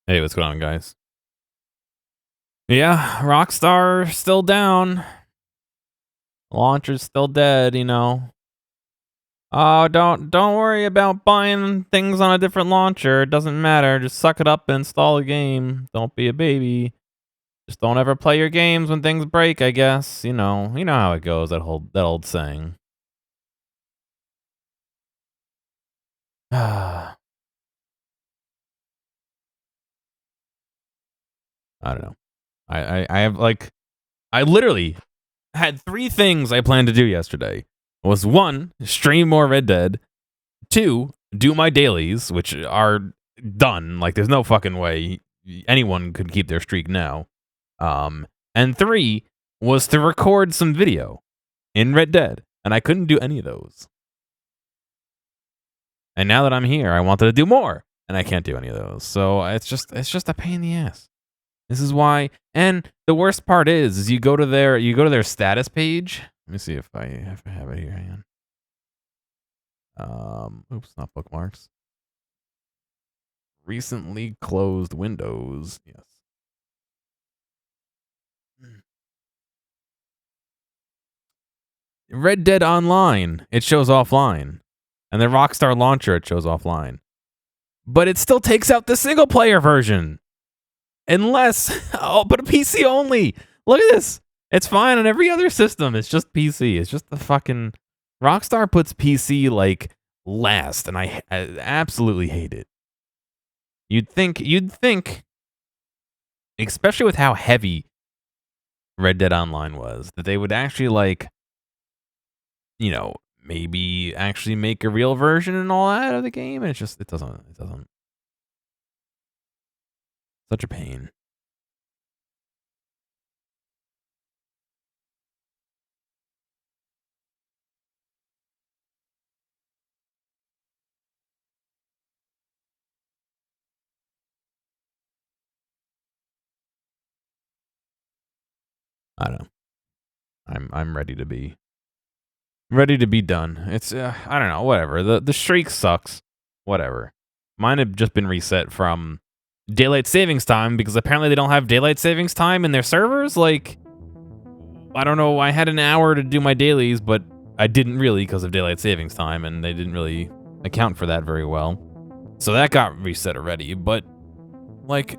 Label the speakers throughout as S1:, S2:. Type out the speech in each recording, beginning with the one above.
S1: Hey, what's going on, guys? Yeah, Rockstar still down. Launcher's still dead, you know. Oh, don't worry about buying things on a different launcher. It doesn't matter. Just suck it up and install a game. Don't be a baby. Just don't ever play your games when things break, I guess. You know how it goes, that old saying. I don't know. I have like I literally had three things I planned to do yesterday. Was one, stream more Red Dead. Two, do my dailies, which are done. Like, there's no fucking way anyone could keep their streak now. And three was to record some video in Red Dead, and I couldn't do any of those. And now that I'm here, I wanted to do more, and I can't do any of those. So it's just a pain in the ass. This is why. And the worst part is you go to their status page. Let me see if I have it here. Hang on. Oops, not bookmarks. Recently closed windows. Yes. Red Dead Online, it shows offline. And the Rockstar Launcher, it shows offline. But it still takes out the single player version. Unless, but a PC only. Look at this. It's fine on every other system. It's just PC. It's just the fucking Rockstar puts PC like last, and I absolutely hate it. You'd think, especially with how heavy Red Dead Online was, that they would actually like, maybe actually make a real version and all that of the game. And it doesn't. Such a pain. I don't know. I'm ready to be done. It's I don't know, whatever. The streak sucks. Whatever. Mine had just been reset from daylight savings time because apparently they don't have daylight savings time in their servers. Like, I don't know. I had an hour to do my dailies, but I didn't really because of daylight savings time, and they didn't really account for that very well. So that got reset already. But like,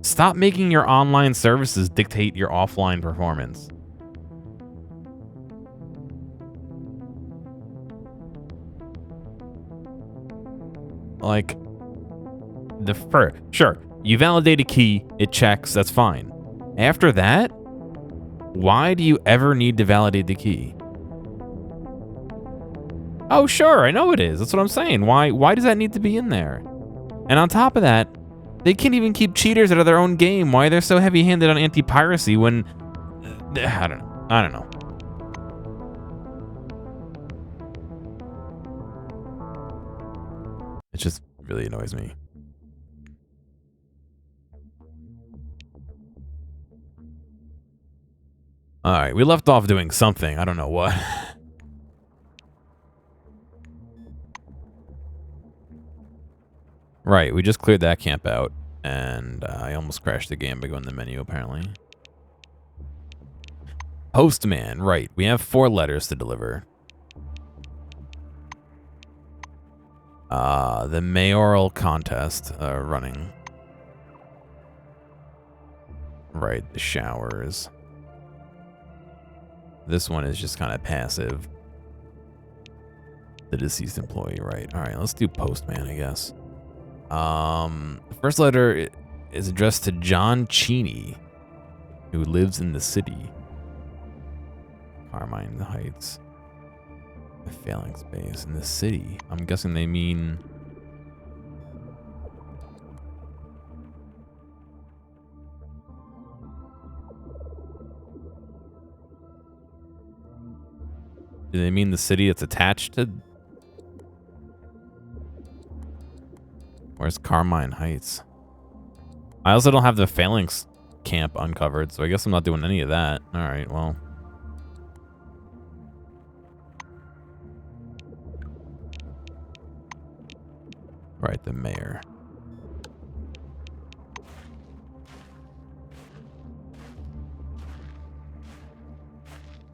S1: stop making your online services dictate your offline performance. Like, sure, you validate a key, it checks, that's fine. After that, why do you ever need to validate the key? Oh, sure, I know it is. That's what I'm saying. Why does that need to be in there? And on top of that, they can't even keep cheaters out of their own game. Why they're so heavy-handed on anti-piracy when I don't know. It just really annoys me. All right, we left off doing something. I don't know what. Right, we just cleared that camp out, and I almost crashed the game by going to the menu, apparently. Postman, right. We have 4 letters to deliver. The mayoral contest running. Right, the showers. This one is just kind of passive. The deceased employee, right. All right, let's do postman, I guess. The first letter is addressed to John Cheney, who lives in the city. Carmine Heights. The failing space in the city. I'm guessing they mean... Do they mean the city that's attached to... Where's Carmine Heights? I also don't have the Phalanx camp uncovered, so I guess I'm not doing any of that. Alright, well. Right, the mayor.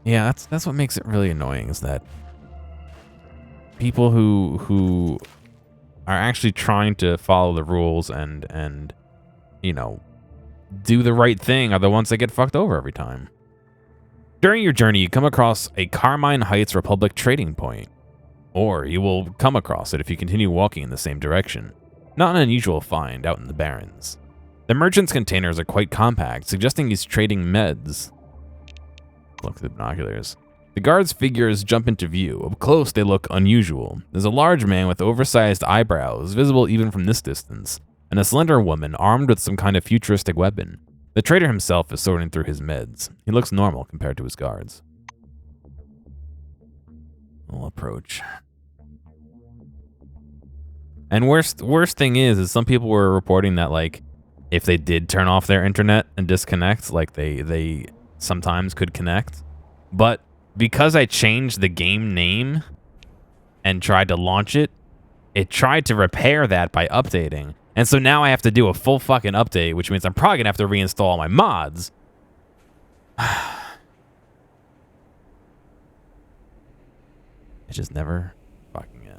S1: Yeah, that's what makes it really annoying, is that people who are actually trying to follow the rules and you know, do the right thing are the ones that get fucked over every time. During your journey, you come across a Carmine Heights Republic trading point, or you will come across it if you continue walking in the same direction. Not an unusual find out in the Barrens. The merchant's containers are quite compact, suggesting he's trading meds. Look at the binoculars. The guard's figures jump into view. Up close, they look unusual. There's a large man with oversized eyebrows, visible even from this distance, and a slender woman armed with some kind of futuristic weapon. The trader himself is sorting through his meds. He looks normal compared to his guards. We'll approach. And worst thing is some people were reporting that, like, if they did turn off their internet and disconnect, like, they sometimes could connect. But because I changed the game name and tried to launch it, it tried to repair that by updating. And so now I have to do a full fucking update, which means I'm probably going to have to reinstall all my mods. It just never fucking ends.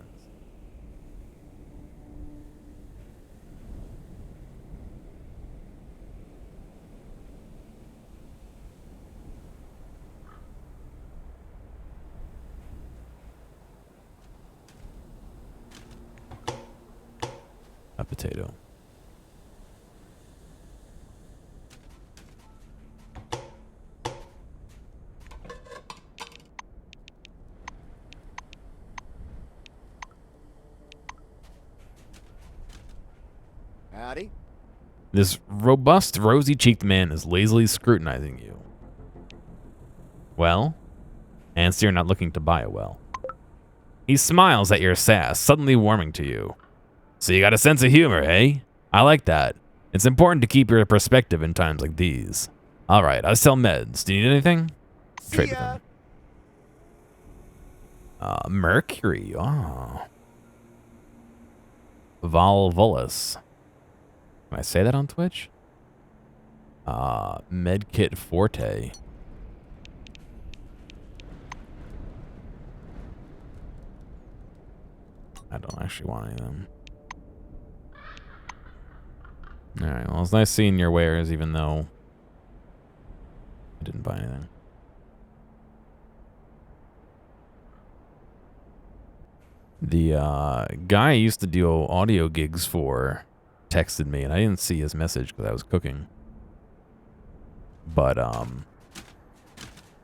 S1: A potato.
S2: Howdy.
S1: This robust, rosy-cheeked man is lazily scrutinizing you. Well? Answer, you're not looking to buy a well. He smiles at your sass, suddenly warming to you. So you got a sense of humor, eh? I like that. It's important to keep your perspective in times like these. Alright, I sell meds. Do you need anything? Trade with him. Mercury. Oh. Volvulus. Can I say that on Twitch? Medkit Forte. I don't actually want any of them. Alright, well, it's nice seeing your wares, even though I didn't buy anything. The guy I used to do audio gigs for texted me, and I didn't see his message because I was cooking. But, I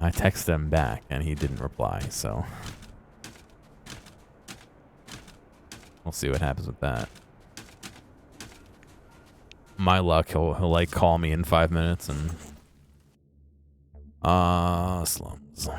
S1: texted him back, and he didn't reply, so we'll see what happens with that. My luck, he'll like call me in 5 minutes and slums.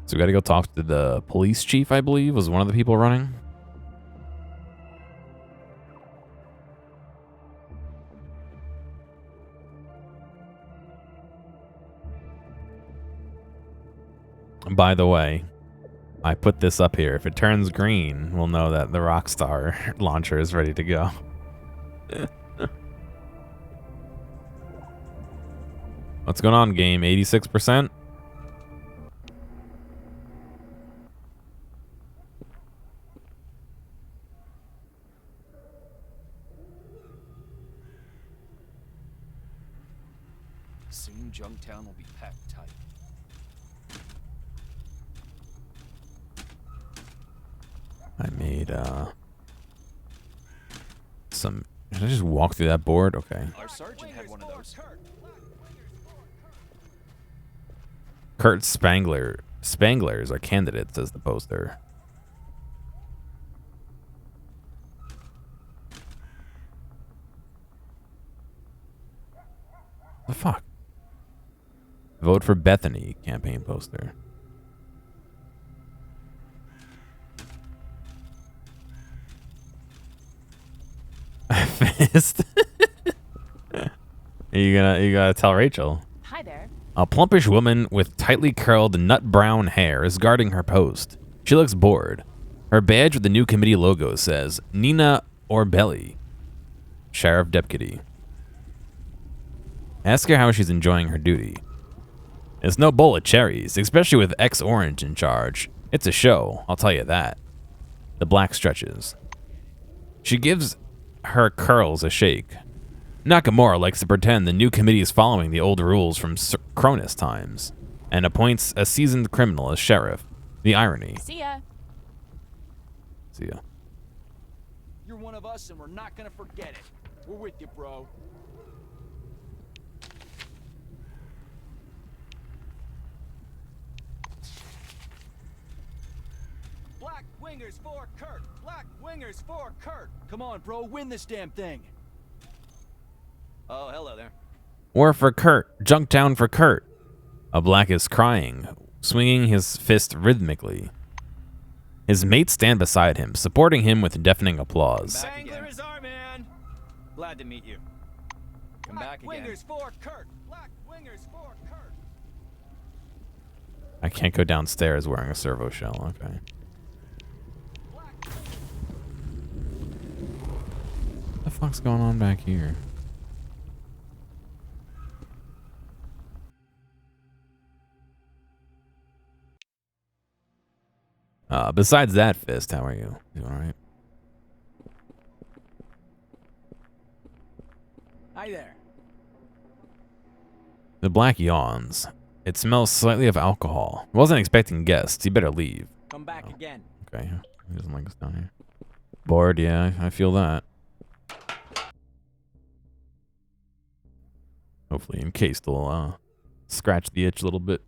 S1: So we gotta go talk to the police chief, I believe, was one of the people running. By the way, I put this up here. If it turns green, we'll know that the Rockstar launcher is ready to go. What's going on, game? 86%?
S2: Soon Junktown will be packed tight.
S1: I made some. Did I just walk through that board? Okay.
S2: Our sergeant had one of those.
S1: Kurt Spangler is our candidate, says the poster. The fuck? Vote for Bethany campaign poster. Fist. You gotta tell Rachel.
S3: Hi there.
S1: A plumpish woman with tightly curled nut brown hair is guarding her post. She looks bored. Her badge with the new committee logo says Nina Orbelli, Sheriff Deputy. Ask her how she's enjoying her duty. It's no bowl of cherries, especially with X-Orange in charge. It's a show, I'll tell you that. The black stretches. She gives her curls a shake. Nakamura likes to pretend the new committee is following the old rules from Cronus times and appoints a seasoned criminal as sheriff. The irony.
S3: See ya.
S1: See ya.
S2: You're one of us, and we're not gonna forget it. We're with you, bro. Black wingers for Kurt. Black wingers for Kurt. Come on, bro, win this damn thing. Oh, hello there.
S1: War for Kurt. Junktown for Kurt. A black is crying, swinging his fist rhythmically. His mates stand beside him, supporting him with deafening applause.
S2: Spangler is our man. Glad to meet you. Come back again. Wingers for Kurt. Black wingers for Kurt.
S1: I can't go downstairs wearing a servo shell. Okay. What the fuck's going on back here? Besides that, Fist, how are you? You alright?
S2: Hi there.
S1: The black yawns. It smells slightly of alcohol. Wasn't expecting guests. You better leave.
S2: Come back again.
S1: Okay. He doesn't like us down here. Bored, yeah, I feel that. Hopefully Encased will scratch the itch a little bit.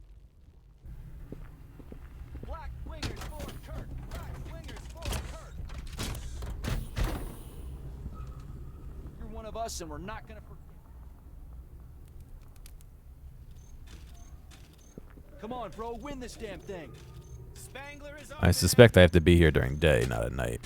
S2: Black wingers for Kurt. Black wingers for Kurt. You're one of us, and we're not gonna forget. Come on, bro, win this damn thing. Spangler is
S1: I suspect I have to be here during day, not at night.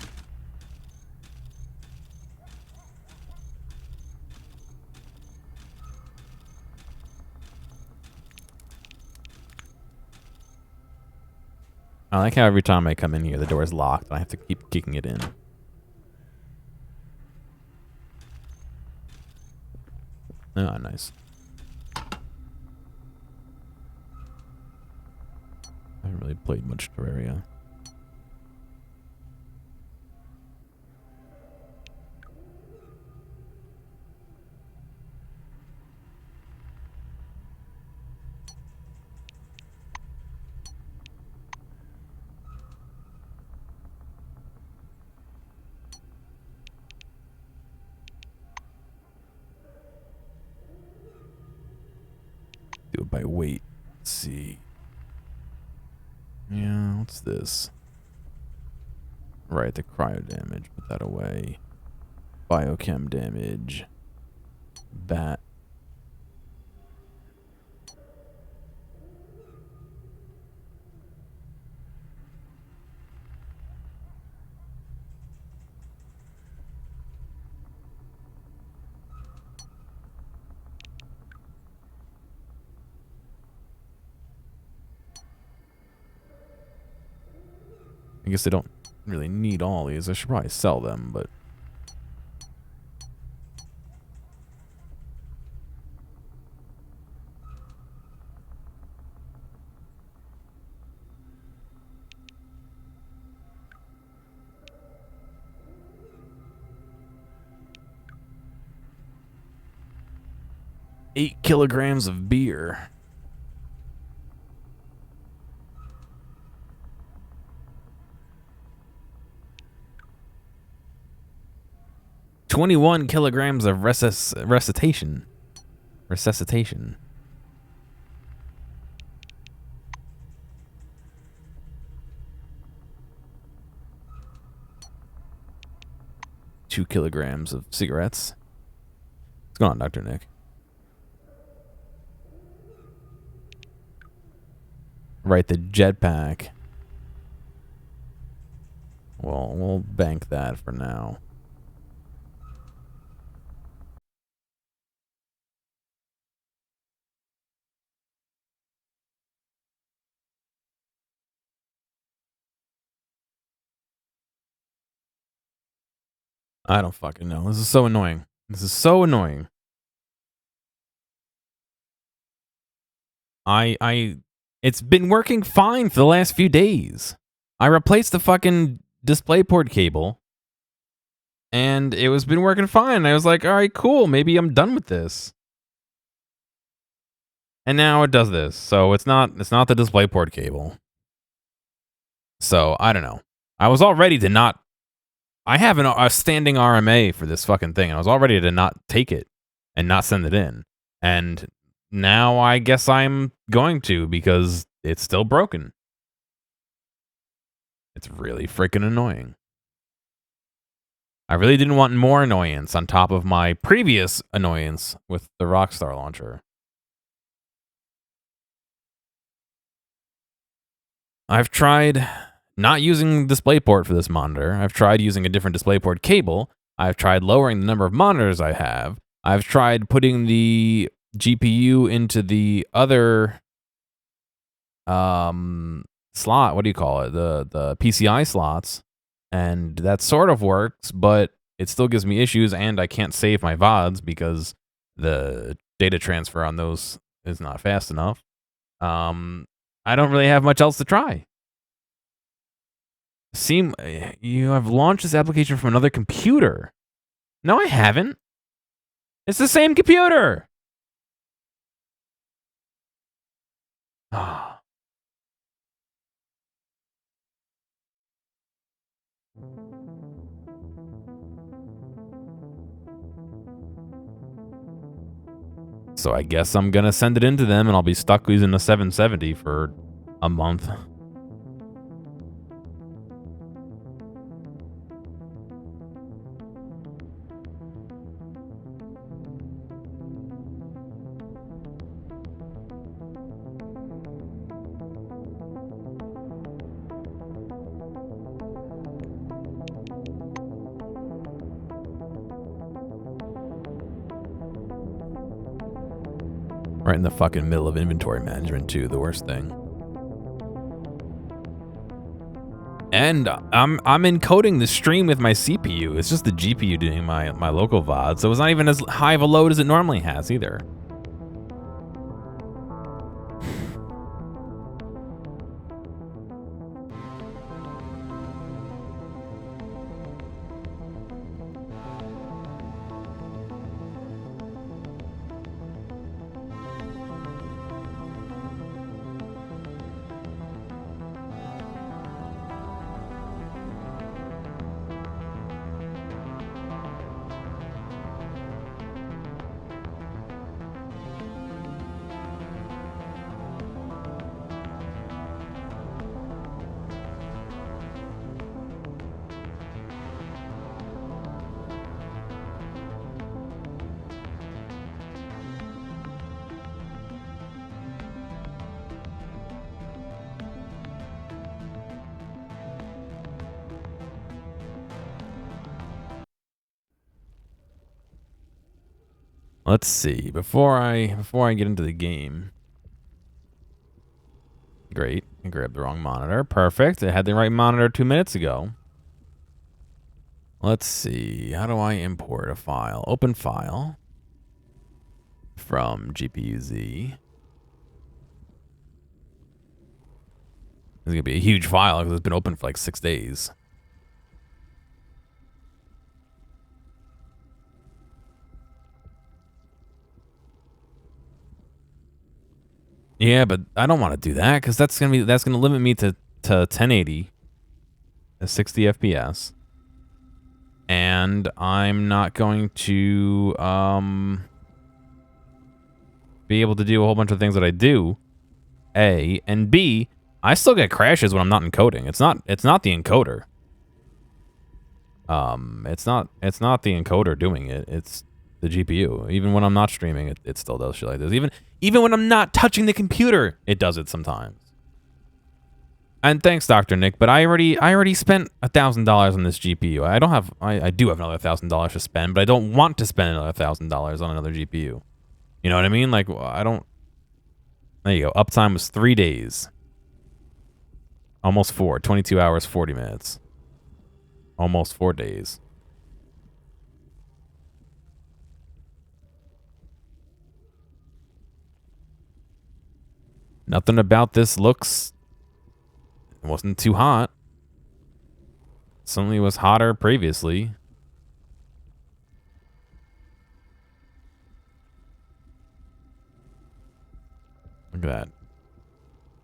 S1: I like how every time I come in here, the door is locked, and I have to keep kicking it in. Oh, nice. I haven't really played much Terraria. Do it by weight. Let's see. Yeah, what's this? Right, the cryo damage. Put that away. Biochem damage. Bat. I guess they don't really need all these. I should probably sell them, but... $8 kilograms of beer. $21 kilograms of resuscitation. Resuscitation. $2 kilograms of cigarettes. What's going on, Dr. Nick? Right, the jetpack. Well, we'll bank that for now. I don't fucking know. This is so annoying. This is so annoying. It's been working fine for the last few days. I replaced the fucking DisplayPort cable, and it was been working fine. I was like, all right, cool. Maybe I'm done with this. And now it does this. So it's not the DisplayPort cable. So I don't know. I was all ready to not. I have a standing RMA for this fucking thing, and I was all ready to not take it and not send it in. And now I guess I'm going to because it's still broken. It's really freaking annoying. I really didn't want more annoyance on top of my previous annoyance with the Rockstar launcher. I've tried not using DisplayPort for this monitor. I've tried using a different DisplayPort cable. I've tried lowering the number of monitors I have. I've tried putting the GPU into the other slot. What do you call it? The PCI slots. And that sort of works, but it still gives me issues, and I can't save my VODs because the data transfer on those is not fast enough. I don't really have much else to try. You have launched this application from another computer. No, I haven't. It's the same computer. So I guess I'm gonna send it into them, and I'll be stuck using a 770 for a month. Right in the fucking middle of inventory management, too. The worst thing. And I'm encoding the stream with my CPU. It's just the GPU doing my local VOD, so it's not even as high of a load as it normally has either. Let's see. Before I get into the game. Great. I grabbed the wrong monitor. Perfect. I had the right monitor 2 minutes ago. Let's see. How do I import a file? Open file from GPU-Z. This is going to be a huge file because it's been open for like 6 days. Yeah, but I don't want to do that because that's gonna limit me to 1080, 60 FPS, and I'm not going to be able to do a whole bunch of things that I do. A and B, I still get crashes when I'm not encoding. It's not the encoder. It's not the encoder doing it. It's the GPU. Even when I'm not streaming, it still does shit like this. Even when I'm not touching the computer, it does it sometimes. And thanks, Dr. Nick, but I already spent $1,000 on this GPU. I do have another $1,000 to spend, but I don't want to spend another $1,000 on another GPU. You know what I mean? Like, I don't. There you go. Uptime was 3 days. Almost 4. 22 hours, 40 minutes. Almost 4 days. Nothing about this looks... It wasn't too hot. Certainly was hotter previously. Look at that.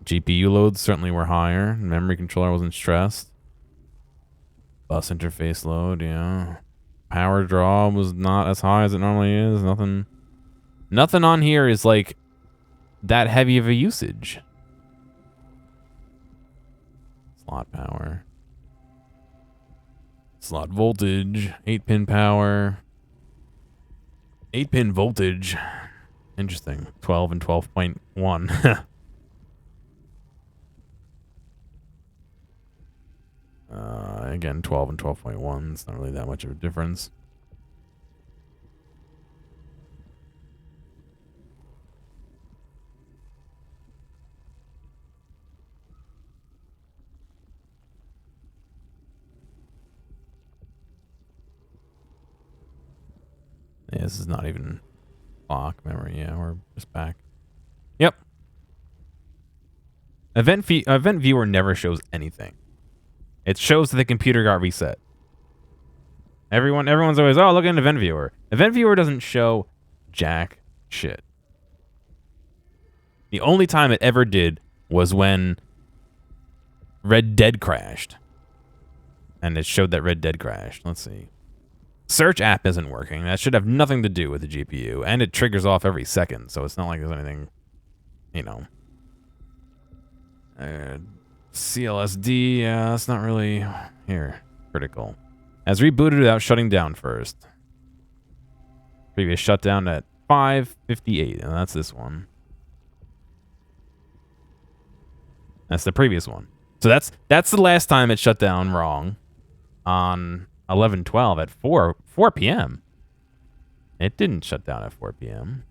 S1: GPU loads certainly were higher. Memory controller wasn't stressed. Bus interface load, yeah. Power draw was not as high as it normally is. Nothing on here is like that heavy of a usage. Slot power. Slot voltage. 8-pin power. 8-pin voltage. Interesting. 12 and 12.1. Again, 12 and 12.1. It's not really that much of a difference. Yeah, this is not even clock memory. Yeah, we're just back. Yep. Event viewer never shows anything. It shows that the computer got reset. Everyone's always, oh, look at an event viewer. Event viewer doesn't show jack shit. The only time it ever did was when Red Dead crashed. And it showed that Red Dead crashed. Let's see. Search app isn't working. That should have nothing to do with the GPU. And it triggers off every second, so it's not like there's anything, you know. CLSD, yeah, that's not really here. Critical. Has rebooted without shutting down first. Previous shutdown at 5:58, and that's this one. That's the previous one. So that's the last time it shut down wrong on 11/12 at 4 p.m. It didn't shut down at 4 p.m.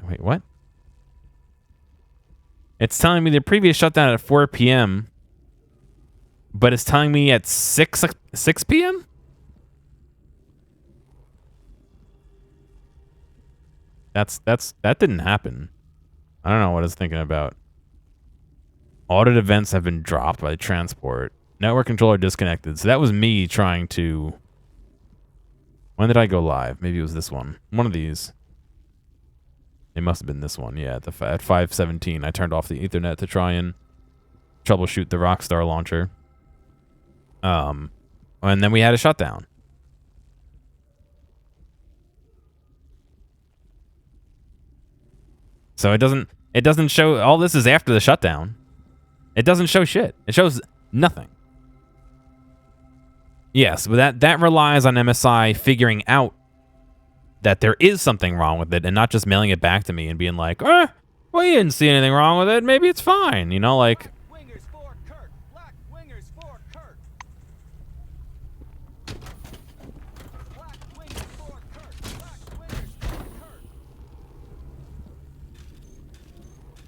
S1: Wait, what? It's telling me the previous shutdown at 4 p.m., but it's telling me at 6 p.m.? That didn't happen. I don't know what it's thinking about. Audit events have been dropped by transport. Network controller disconnected. So that was me trying to... When did I go live? Maybe it was this one. One of these. It must have been this one. Yeah, at 5:17, I turned off the Ethernet to try and troubleshoot the Rockstar launcher. And then we had a shutdown. So it doesn't show... All this is after the shutdown. It doesn't show shit. It shows nothing. Yes, but that relies on MSI figuring out that there is something wrong with it and not just mailing it back to me and being like, well, you didn't see anything wrong with it. Maybe it's fine. You know, like...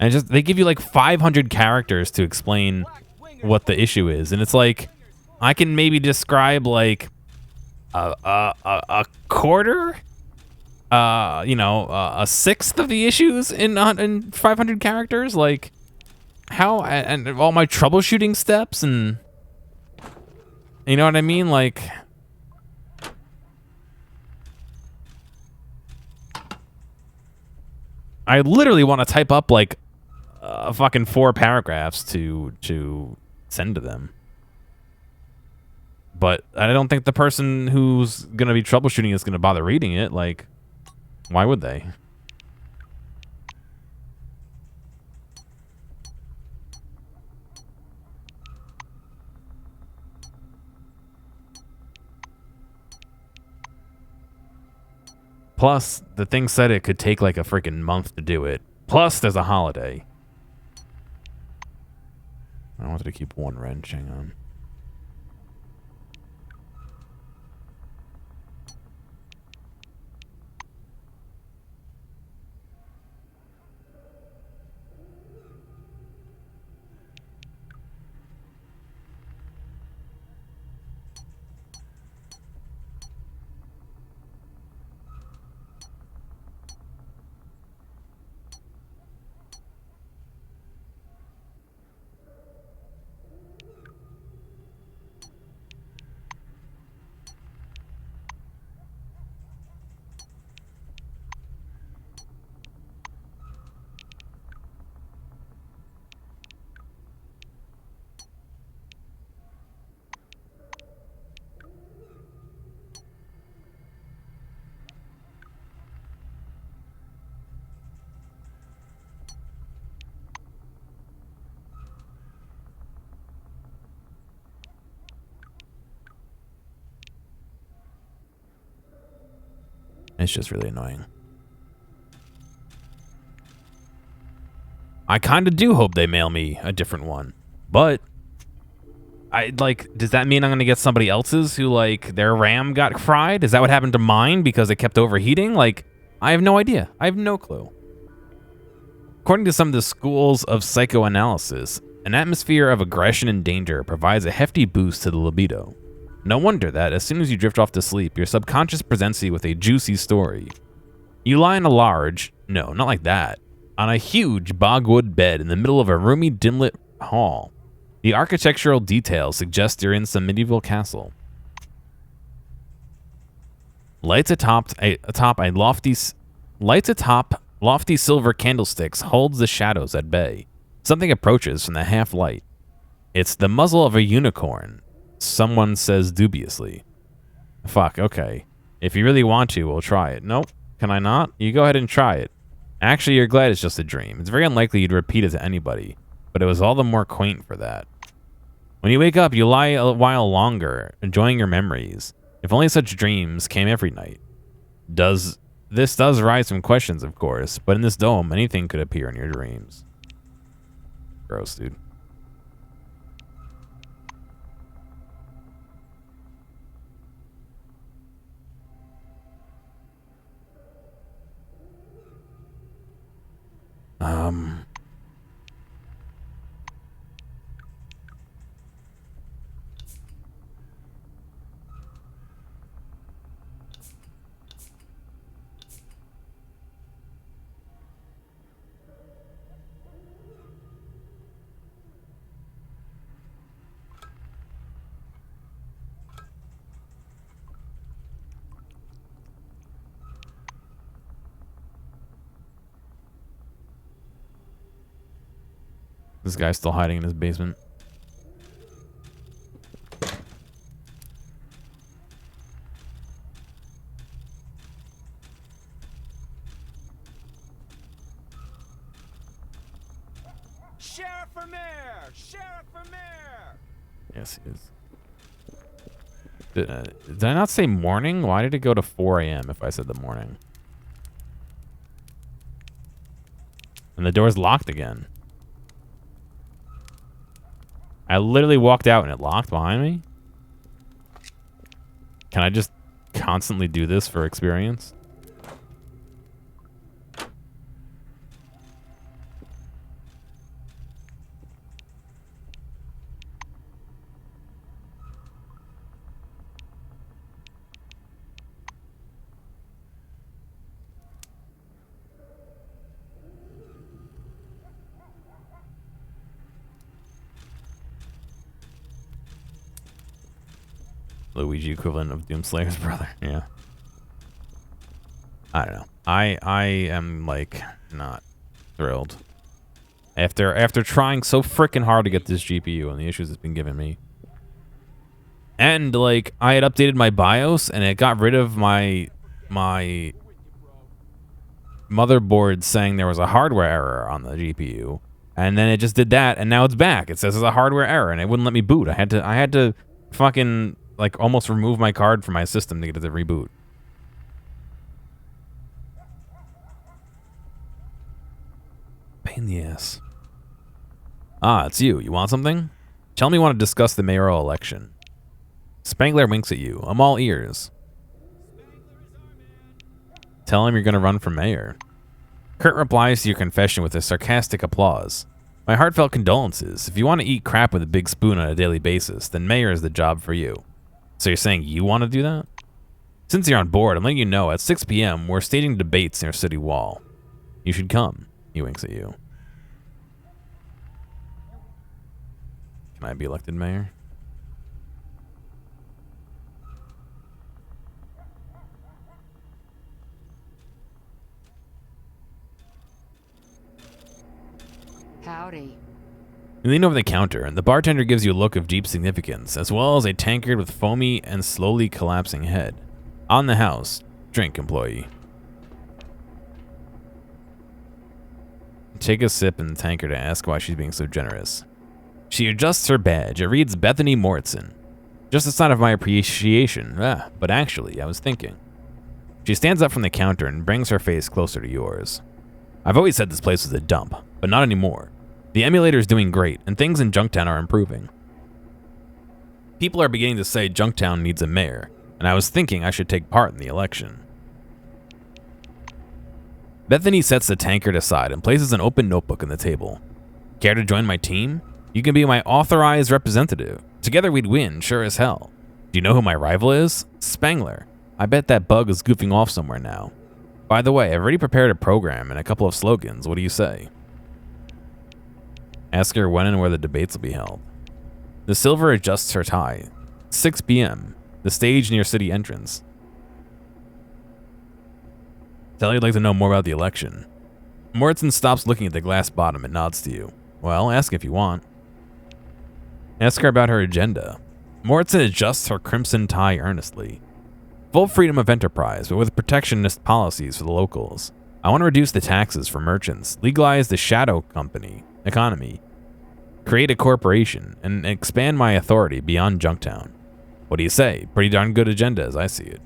S1: And just they give you like 500 characters to explain what the issue is, and it's like I can maybe describe like a quarter, you know, a sixth of the issues in 500 characters. Like how and all my troubleshooting steps, and you know what I mean, like. I literally want to type up like fucking 4 paragraphs to send to them. But I don't think the person who's going to be troubleshooting is going to bother reading it. Like, why would they? Plus, the thing said it could take like a freaking month to do it. Plus, there's a holiday. I wanted to keep one wrench. Hang on. It's just really annoying. I kind of do hope they mail me a different one, but does that mean I'm going to get somebody else's who, like, their RAM got fried? Is that what happened to mine because it kept overheating? Like, I have no idea. I have no clue. According to some of the schools of psychoanalysis, an atmosphere of aggression and danger provides a hefty boost to the libido. No wonder that, as soon as you drift off to sleep, your subconscious presents you with a juicy story. You lie in a large, no, not like that, on a huge bogwood bed in the middle of a roomy, dim-lit hall. The architectural details suggest you're in some medieval castle. Lights atop lofty silver candlesticks holds the shadows at bay. Something approaches from the half-light. It's the muzzle of a unicorn, someone says dubiously. Fuck, okay. If you really want to, we'll try it. Nope. Can I not? You go ahead and try it. Actually, you're glad it's just a dream. It's very unlikely you'd repeat it to anybody, but it was all the more quaint for that. When you wake up, you lie a while longer, enjoying your memories. If only such dreams came every night. This does rise some questions, of course, but in this dome, anything could appear in your dreams. Gross, dude. This guy's still hiding in his basement.
S2: Sheriff for mayor! Sheriff for mayor!
S1: Yes, he is. Did I not say morning? Why did it go to 4 a.m. if I said the morning? And the door's locked again. I literally walked out and it locked behind me? Can I just constantly do this for experience? Luigi equivalent of Doomslayer's brother. Yeah. I don't know. I am like not thrilled. After trying so freaking hard to get this GPU and the issues it's been giving me. And like I had updated my BIOS and it got rid of my motherboard saying there was a hardware error on the GPU. And then it just did that and now it's back. It says there's a hardware error and it wouldn't let me boot. I had to fucking like almost remove my card from my system to get it to reboot. Pain in the ass. Ah, it's you. You want something? Tell me you want to discuss the mayoral election. Spangler winks at you. I'm all ears. Tell him you're going to run for mayor. Kurt replies to your confession with a sarcastic applause. My heartfelt condolences. If you want to eat crap with a big spoon on a daily basis, then mayor is the job for you. So you're saying you want to do that? Since you're on board, I'm letting you know at 6 p.m. we're staging debates near City Wall. You should come. He winks at you. Can I be elected mayor?
S3: Howdy.
S1: You lean over the counter, and the bartender gives you a look of deep significance, as well as a tankard with foamy and slowly collapsing head. On the house. Drink, employee. Take a sip in the tankard to ask why she's being so generous. She adjusts her badge. It reads Bethany Mortson. Just a sign of my appreciation. But actually, I was thinking. She stands up from the counter and brings her face closer to yours. I've always said this place was a dump, but not anymore. The emulator is doing great, and things in Junktown are improving. People are beginning to say Junktown needs a mayor, and I was thinking I should take part in the election. Bethany sets the tankard aside and places an open notebook on the table. Care to join my team? You can be my authorized representative. Together we'd win, sure as hell. Do you know who my rival is? Spangler. I bet that bug is goofing off somewhere now. By the way, I've already prepared a program and a couple of slogans. What do you say? Ask her when and where the debates will be held. The Silver adjusts her tie. 6 p.m. The stage near city entrance. Tell her you'd like to know more about the election. Morrison stops looking at the glass bottom and nods to you. Well, ask if you want. Ask her about her agenda. Morrison adjusts her crimson tie earnestly. Full freedom of enterprise, but with protectionist policies for the locals. I want to reduce the taxes for merchants, legalize the shadow economy, create a corporation, and expand my authority beyond Junktown. What do you say? Pretty darn good agenda as I see it.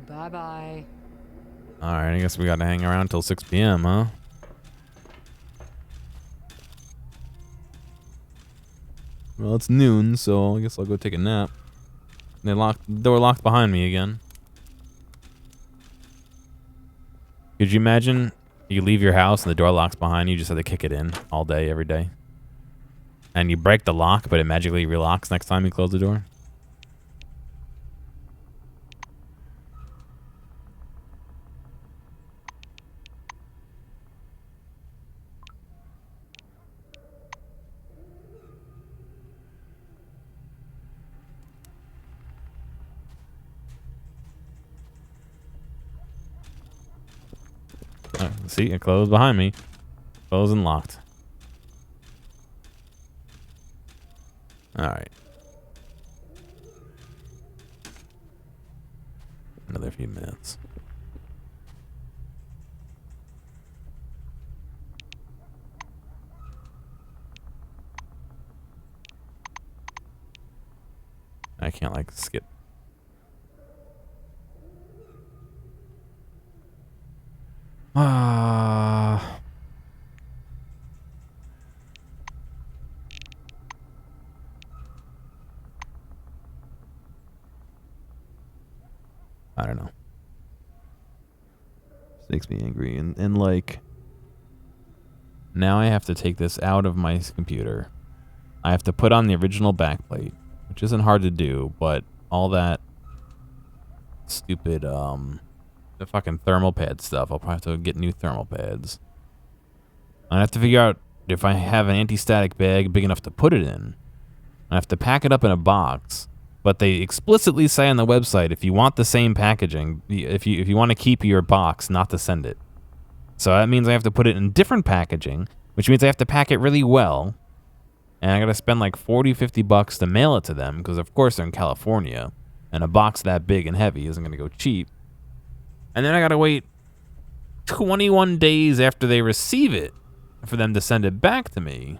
S3: Bye-bye.
S1: Alright, I guess we gotta hang around till 6 p.m., huh? Well, it's noon, so I guess I'll go take a nap. The door locked behind me again. Could you imagine you leave your house and the door locks behind you, you just have to kick it in all day, every day? And you break the lock, but it magically relocks next time you close the door? See, it closed behind me. Closed and locked. Alright. Another few minutes. I can't, like, skip. I don't know. This makes me angry. And like, now I have to take this out of my computer. I have to put on the original backplate, which isn't hard to do, but all that stupid, the fucking thermal pad stuff, I'll probably have to get new thermal pads. I have to figure out if I have an anti-static bag big enough to put it in. I have to pack it up in a box, but they explicitly say on the website if you want the same packaging, if you want to keep your box, not to send it. So that means I have to put it in different packaging, which means I have to pack it really well. And I gotta spend like $40-50 to mail it to them, because of course they're in California, and a box that big and heavy isn't gonna go cheap. And then I gotta wait 21 days after they receive it for them to send it back to me.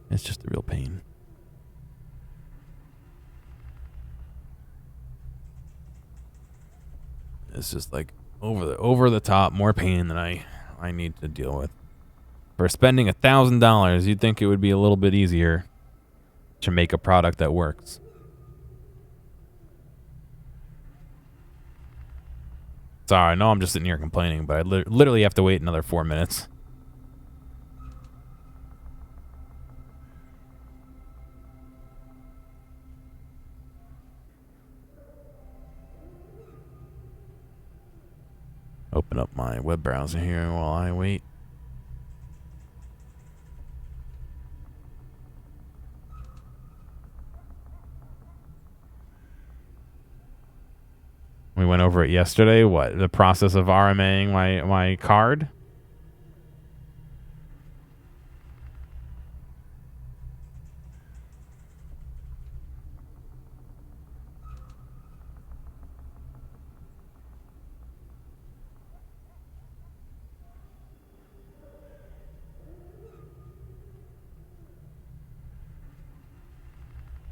S1: It's just a real pain. It's just like over the top, more pain than I need to deal with. For spending $1,000, you'd think it would be a little bit easier to make a product that works. Sorry, I know I'm just sitting here complaining, but I literally have to wait another 4 minutes. Open up my web browser here while I wait. We went over it yesterday. What? The process of RMAing my card?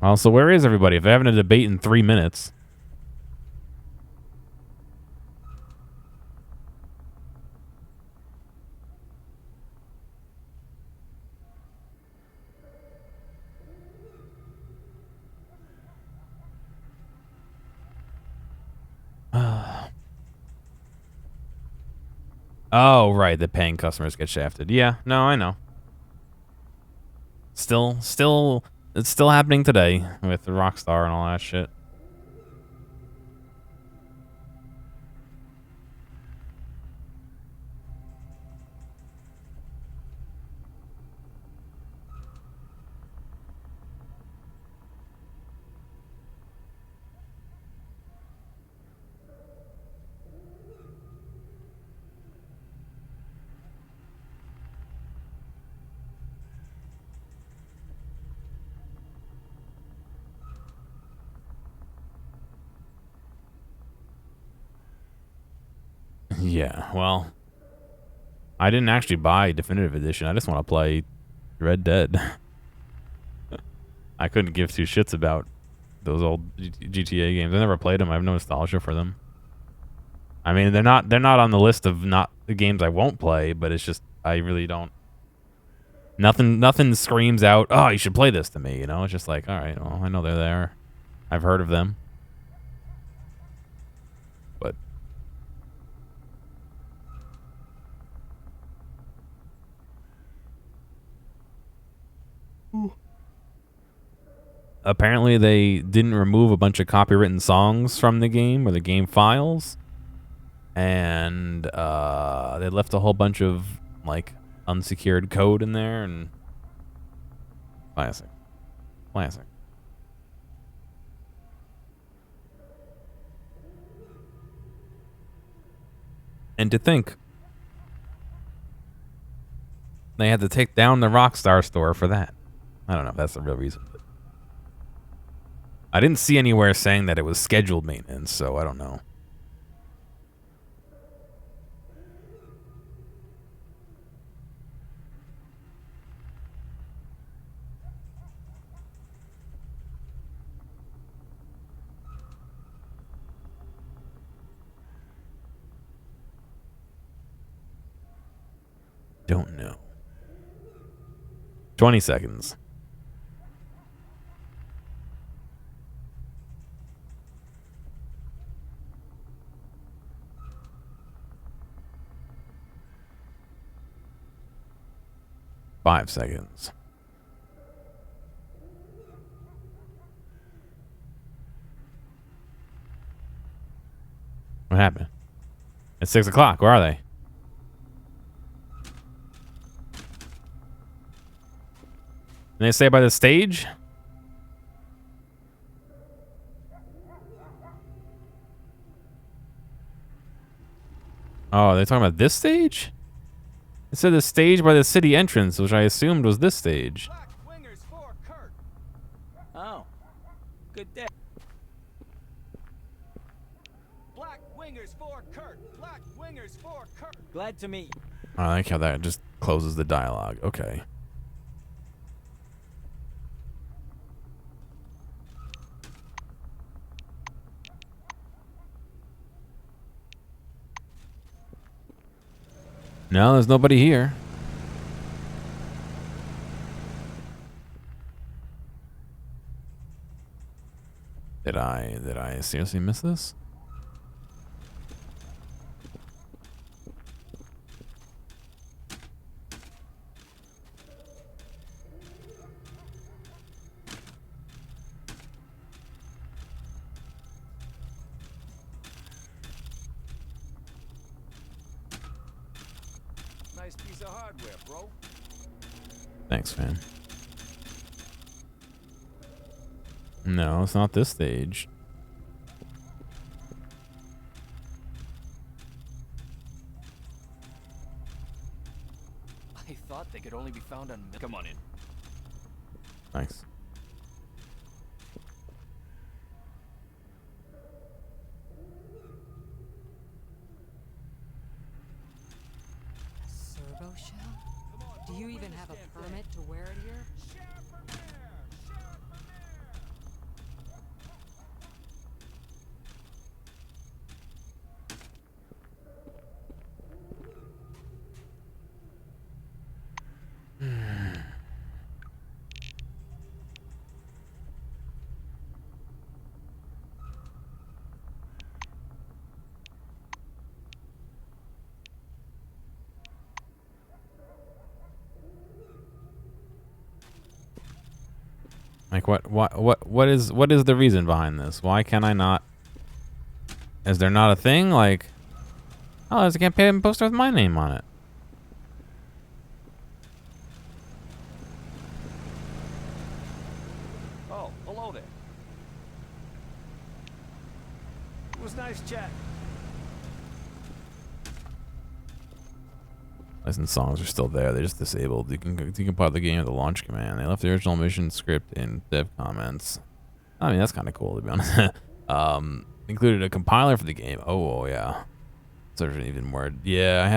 S1: Also, where is everybody? If they're having a debate in 3 minutes. Oh, right. The paying customers get shafted. Yeah, no, I know. It's still happening today with Rockstar and all that shit. Yeah, well, I didn't actually buy Definitive Edition. I just want to play Red Dead. I couldn't give two shits about those old GTA games. I never played them. I have no nostalgia for them. I mean, they're not on the list of not the games I won't play, but it's just I really don't. Nothing screams out, "Oh, you should play this" to me. You know, it's just like, all right, well, I know they're there. I've heard of them, but apparently they didn't remove a bunch of copywritten songs from the game or the game files, and they left a whole bunch of like unsecured code in there and classic. And to think they had to take down the Rockstar store for that. I don't know if that's the real reason. But I didn't see anywhere saying that it was scheduled maintenance, so I don't know. Don't know. 20 seconds. Five seconds. What happened? It's 6 o'clock. Where are they? Did they say by the stage? Oh, they're talking about this stage? It said the stage by the city entrance, which I assumed was this stage.
S2: Oh, good day. Black wingers for Kurt. Black wingers for Kurt. Glad to meet you.
S1: I like how that just closes the dialogue. Okay. No, there's nobody here. Did I seriously miss this?
S2: Nice piece of hardware, bro.
S1: Thanks, man. No, it's not this stage.
S2: I thought they could only be found on. Come on in.
S1: Thanks.
S3: Servo shell? Do you even have a permit to wear it here?
S1: Like, what is the reason behind this? Why can I not? Is there not a thing? Like, oh, there's a campaign poster with my name on it.
S2: Oh, hello there. It was nice chat.
S1: Licensed songs are still there. They're just disabled. You can pause the game with the launch command. They left the original mission script in dev comments. I mean, that's kind of cool, to be honest. Included a compiler for the game. Oh yeah. So there's even more. Yeah, I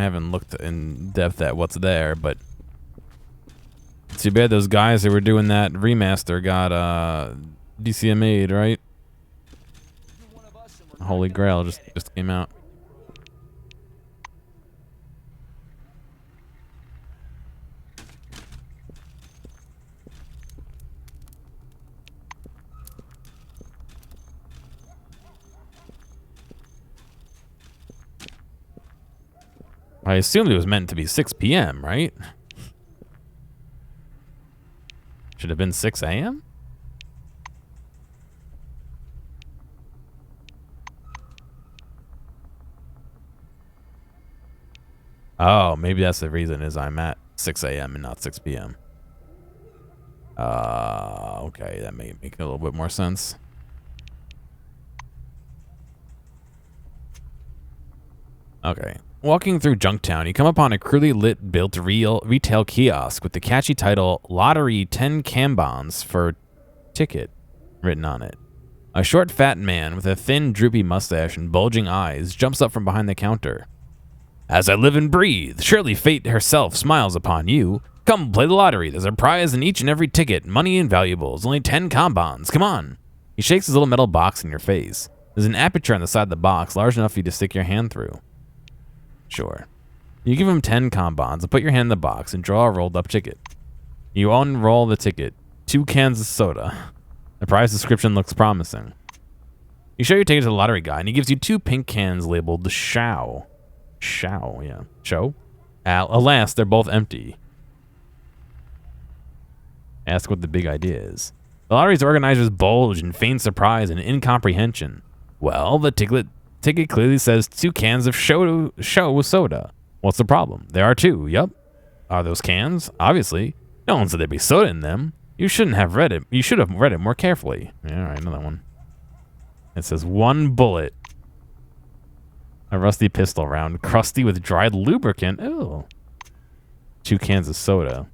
S1: haven't looked in depth at what's there, but too bad those guys that were doing that remaster got DCMA'd, right? Holy Grail just came out. I assumed it was meant to be 6 p.m., right? Should have been 6 a.m.? Oh, maybe that's the reason is I'm at 6 a.m. and not 6 p.m. Okay, that may make a little bit more sense. Okay. Walking through Junktown, you come upon a crudely lit built retail kiosk with the catchy title Lottery 10 Kanbons for Ticket written on it. A short fat man with a thin droopy mustache and bulging eyes jumps up from behind the counter. As I live and breathe, surely fate herself smiles upon you. Come play the lottery. There's a prize in each and every ticket, money and valuables, only 10 Kanbons. Come on. He shakes his little metal box in your face. There's an aperture on the side of the box large enough for you to stick your hand through. Sure. You give him 10 Kanbons and put your hand in the box and draw a rolled up ticket. You unroll the ticket. 2 cans of soda. The prize description looks promising. You show your ticket to the lottery guy and he gives you 2 pink cans labeled Shao. Shao, yeah. Show? Alas, they're both empty. Ask what the big idea is. The lottery's organizers bulge in faint surprise and incomprehension. Well, the ticket clearly says 2 cans of show soda. What's the problem? There are 2, yup. Are those cans? Obviously. No one said there'd be soda in them. You shouldn't have read it. You should have read it more carefully. Yeah, all right, another one. It says 1 bullet. A rusty pistol round, crusty with dried lubricant. Ew. 2 cans of soda.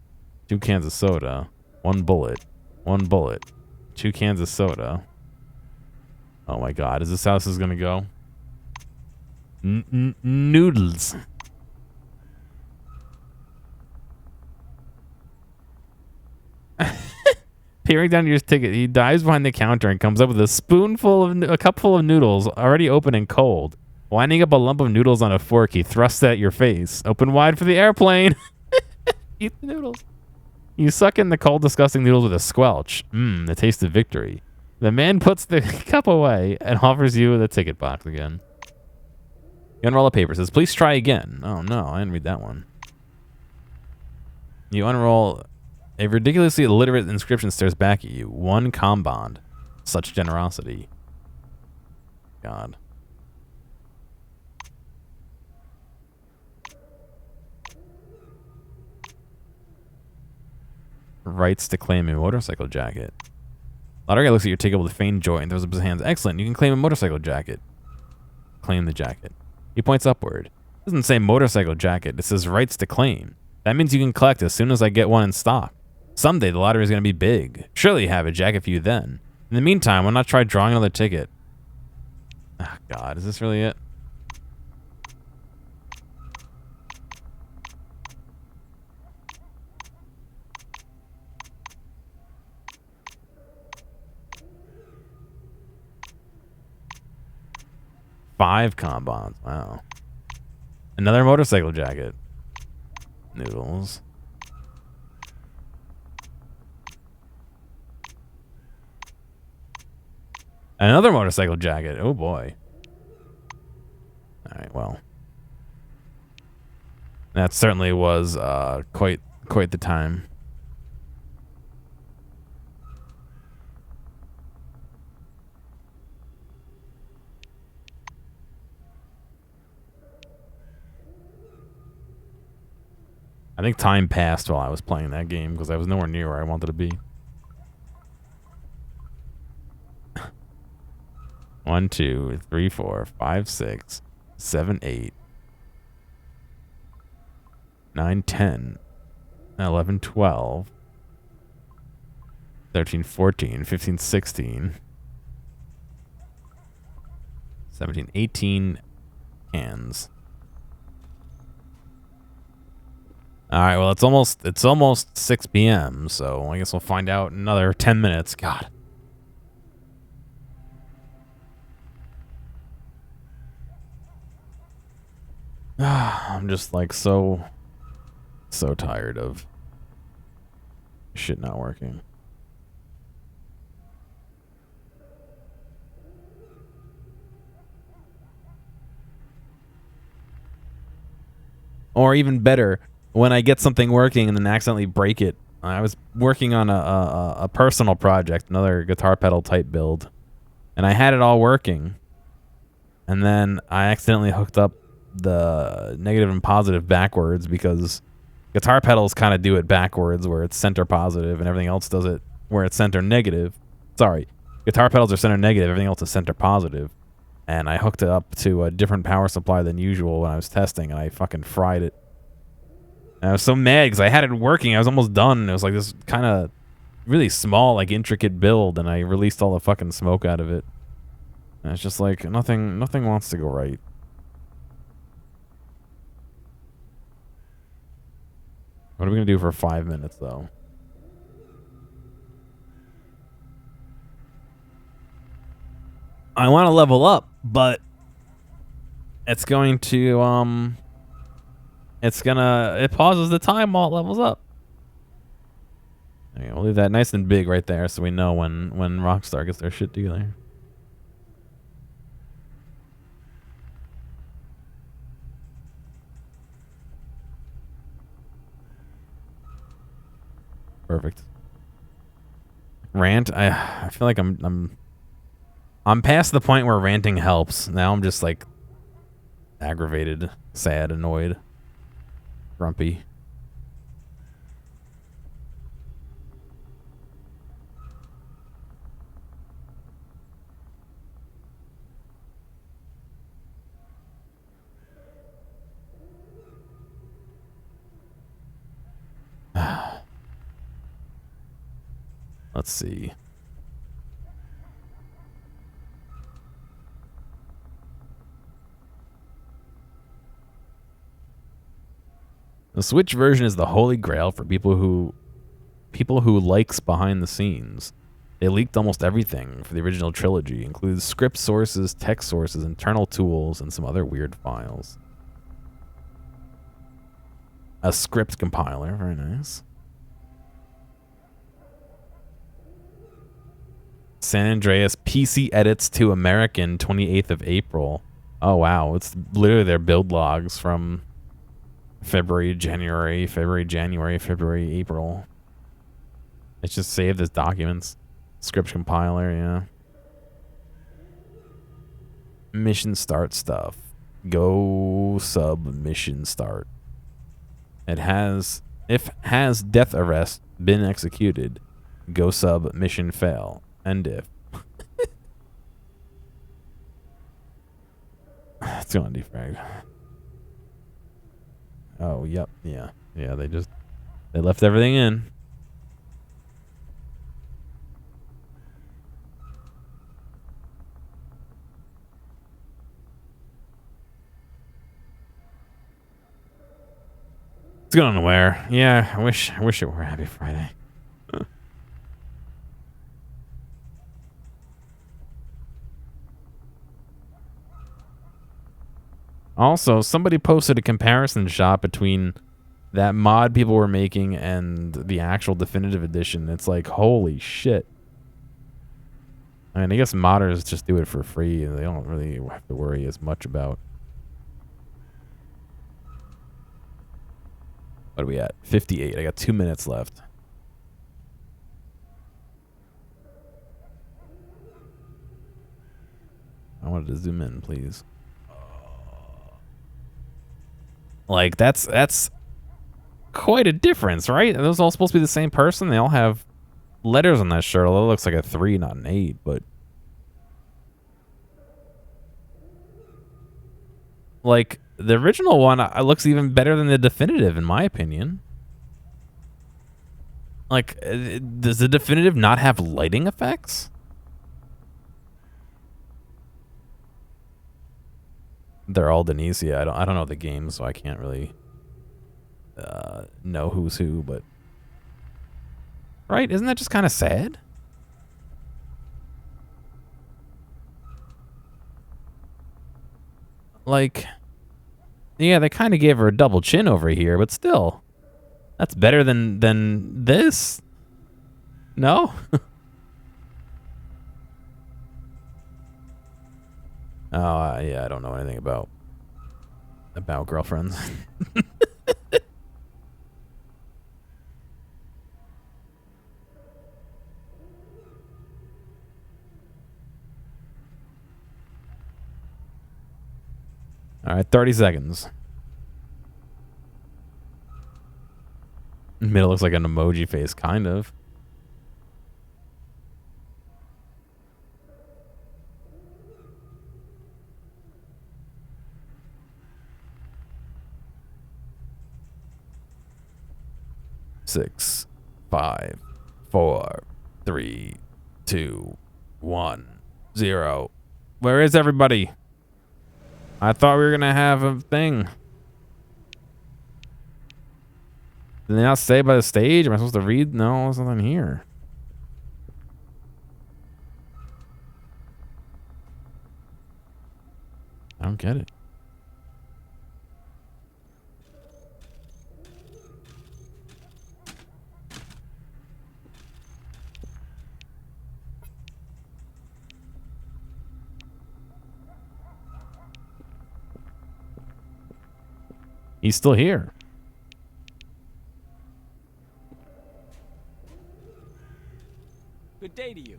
S1: 2 cans of soda. 1 bullet. 1 bullet. 2 cans of soda. Oh my god, is this how this is gonna go? Noodles. Peering down your ticket, he dives behind the counter and comes up with a cupful of noodles, already open and cold. Winding up a lump of noodles on a fork, he thrusts it at your face. Open wide for the airplane. Eat the noodles. You suck in the cold, disgusting noodles with a squelch. The taste of victory. The man puts the cup away and offers you the ticket box again. You unroll the paper. Says, please try again. Oh, no. I didn't read that one. You unroll. A ridiculously illiterate inscription stares back at you. 1 Kanbon. Such generosity. God. Rights to claim a motorcycle jacket. Lottery guy looks at your ticket with feigned joy and throws up his hands. Excellent. You can claim a motorcycle jacket. Claim the jacket. He points upward. It doesn't say motorcycle jacket. It says rights to claim. That means you can collect as soon as I get one in stock. Someday the lottery is going to be big. Surely you have a jacket for you then. In the meantime, why not try drawing another ticket? Oh, God. Is this really it? Five Kanbons. Wow. Another motorcycle jacket. Noodles. Another motorcycle jacket. Oh boy. All right. Well, that certainly was quite the time. I think time passed while I was playing that game because I was nowhere near where I wanted to be. 1, 2, 3, 4, 5, 6, 7, 8, 9, 10, 11, 12, 13, 14, 15, 16, 17, 18 cans. All right, well, it's almost 6 p.m., so I guess we'll find out in another 10 minutes. God. I'm just like so tired of shit not working. Or even better, when I get something working and then accidentally break it. I was working on a personal project, another guitar pedal type build, and I had it all working. And then I accidentally hooked up the negative and positive backwards because guitar pedals kind of do it backwards where it's center positive and everything else does it where it's center negative. Sorry, guitar pedals are center negative, everything else is center positive. And I hooked it up to a different power supply than usual when I was testing, and I fucking fried it. And I was so mad because I had it working. I was almost done. It was like this kind of really small, like intricate build, and I released all the fucking smoke out of it. And it's just like nothing wants to go right. What are we gonna do for 5 minutes though? I want to level up, but it's going to it pauses the time while it levels up. Okay, we'll leave that nice and big right there so we know when Rockstar gets their shit together. Perfect. Rant. I feel like I'm past the point where ranting helps. Now I'm just like aggravated, sad, annoyed, grumpy. Let's see. The Switch version is the holy grail for people who likes behind the scenes. They leaked almost everything for the original trilogy, includes script sources, text sources, internal tools, and some other weird files. A script compiler, very nice. San Andreas PC edits to American 28th of April. Oh wow, it's literally their build logs from February, January, April. It's just saved as documents. Script compiler, yeah. Mission start stuff. Go sub mission start. It has, if has death arrest been executed, go sub mission fail. And if. It's going to defrag. Oh, yep, yeah. Yeah, they left everything in. It's going nowhere. Yeah, I wish it were Happy Friday. Also, somebody posted a comparison shot between that mod people were making and the actual definitive edition. It's like, holy shit. I mean, I guess modders just do it for free and they don't really have to worry as much about. What are we at? 58. I got 2 minutes left. I wanted to zoom in, please. Like, that's quite a difference, right? Are those all supposed to be the same person? They all have letters on that shirt, although it looks like a 3, not an 8, but... Like, the original one looks even better than the definitive, in my opinion. Like, does the definitive not have lighting effects? They're all Denise. Yeah, I don't know the game, so I can't really know who's who, but... Right? Isn't that just kind of sad? Like, yeah, they kind of gave her a double chin over here, but still, that's better than this. No? Oh, yeah, I don't know anything about girlfriends. All right, 30 seconds. Middle looks like an emoji face, kind of. Six, 5, 4, 3, 2, 1, 0. Where is everybody? I thought we were gonna have a thing. Did they not say by the stage? Am I supposed to read? No, there's nothing here. I don't get it. He's still here.
S2: Good day to you.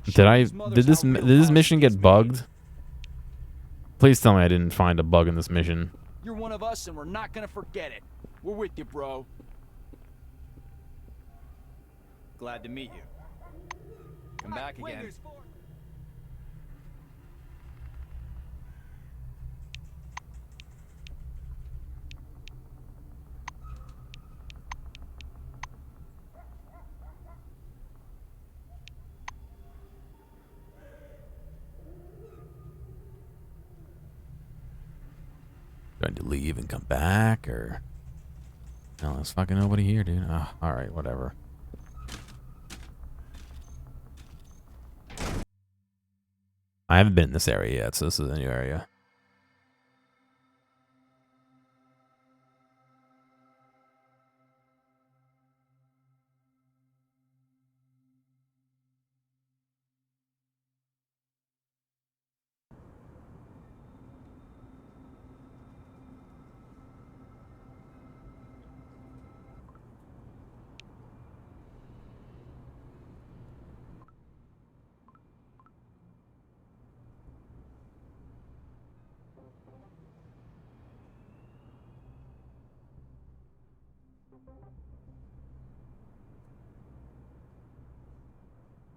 S1: Did this mission get bugged? Please tell me I didn't find a bug in this mission.
S2: You're one of us, and we're not gonna forget it. We're with you, bro. Glad to meet you. Come back again.
S1: Going to leave and come back, or... No, there's fucking nobody here, dude. Oh, alright, whatever. I haven't been in this area yet, so this is a new area.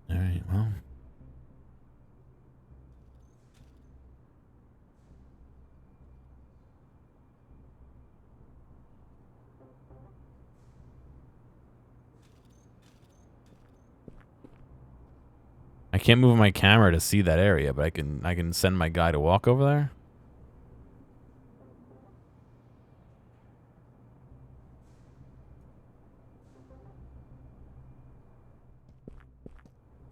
S1: Alright, well... I can't move my camera to see that area, but I can send my guy to walk over there.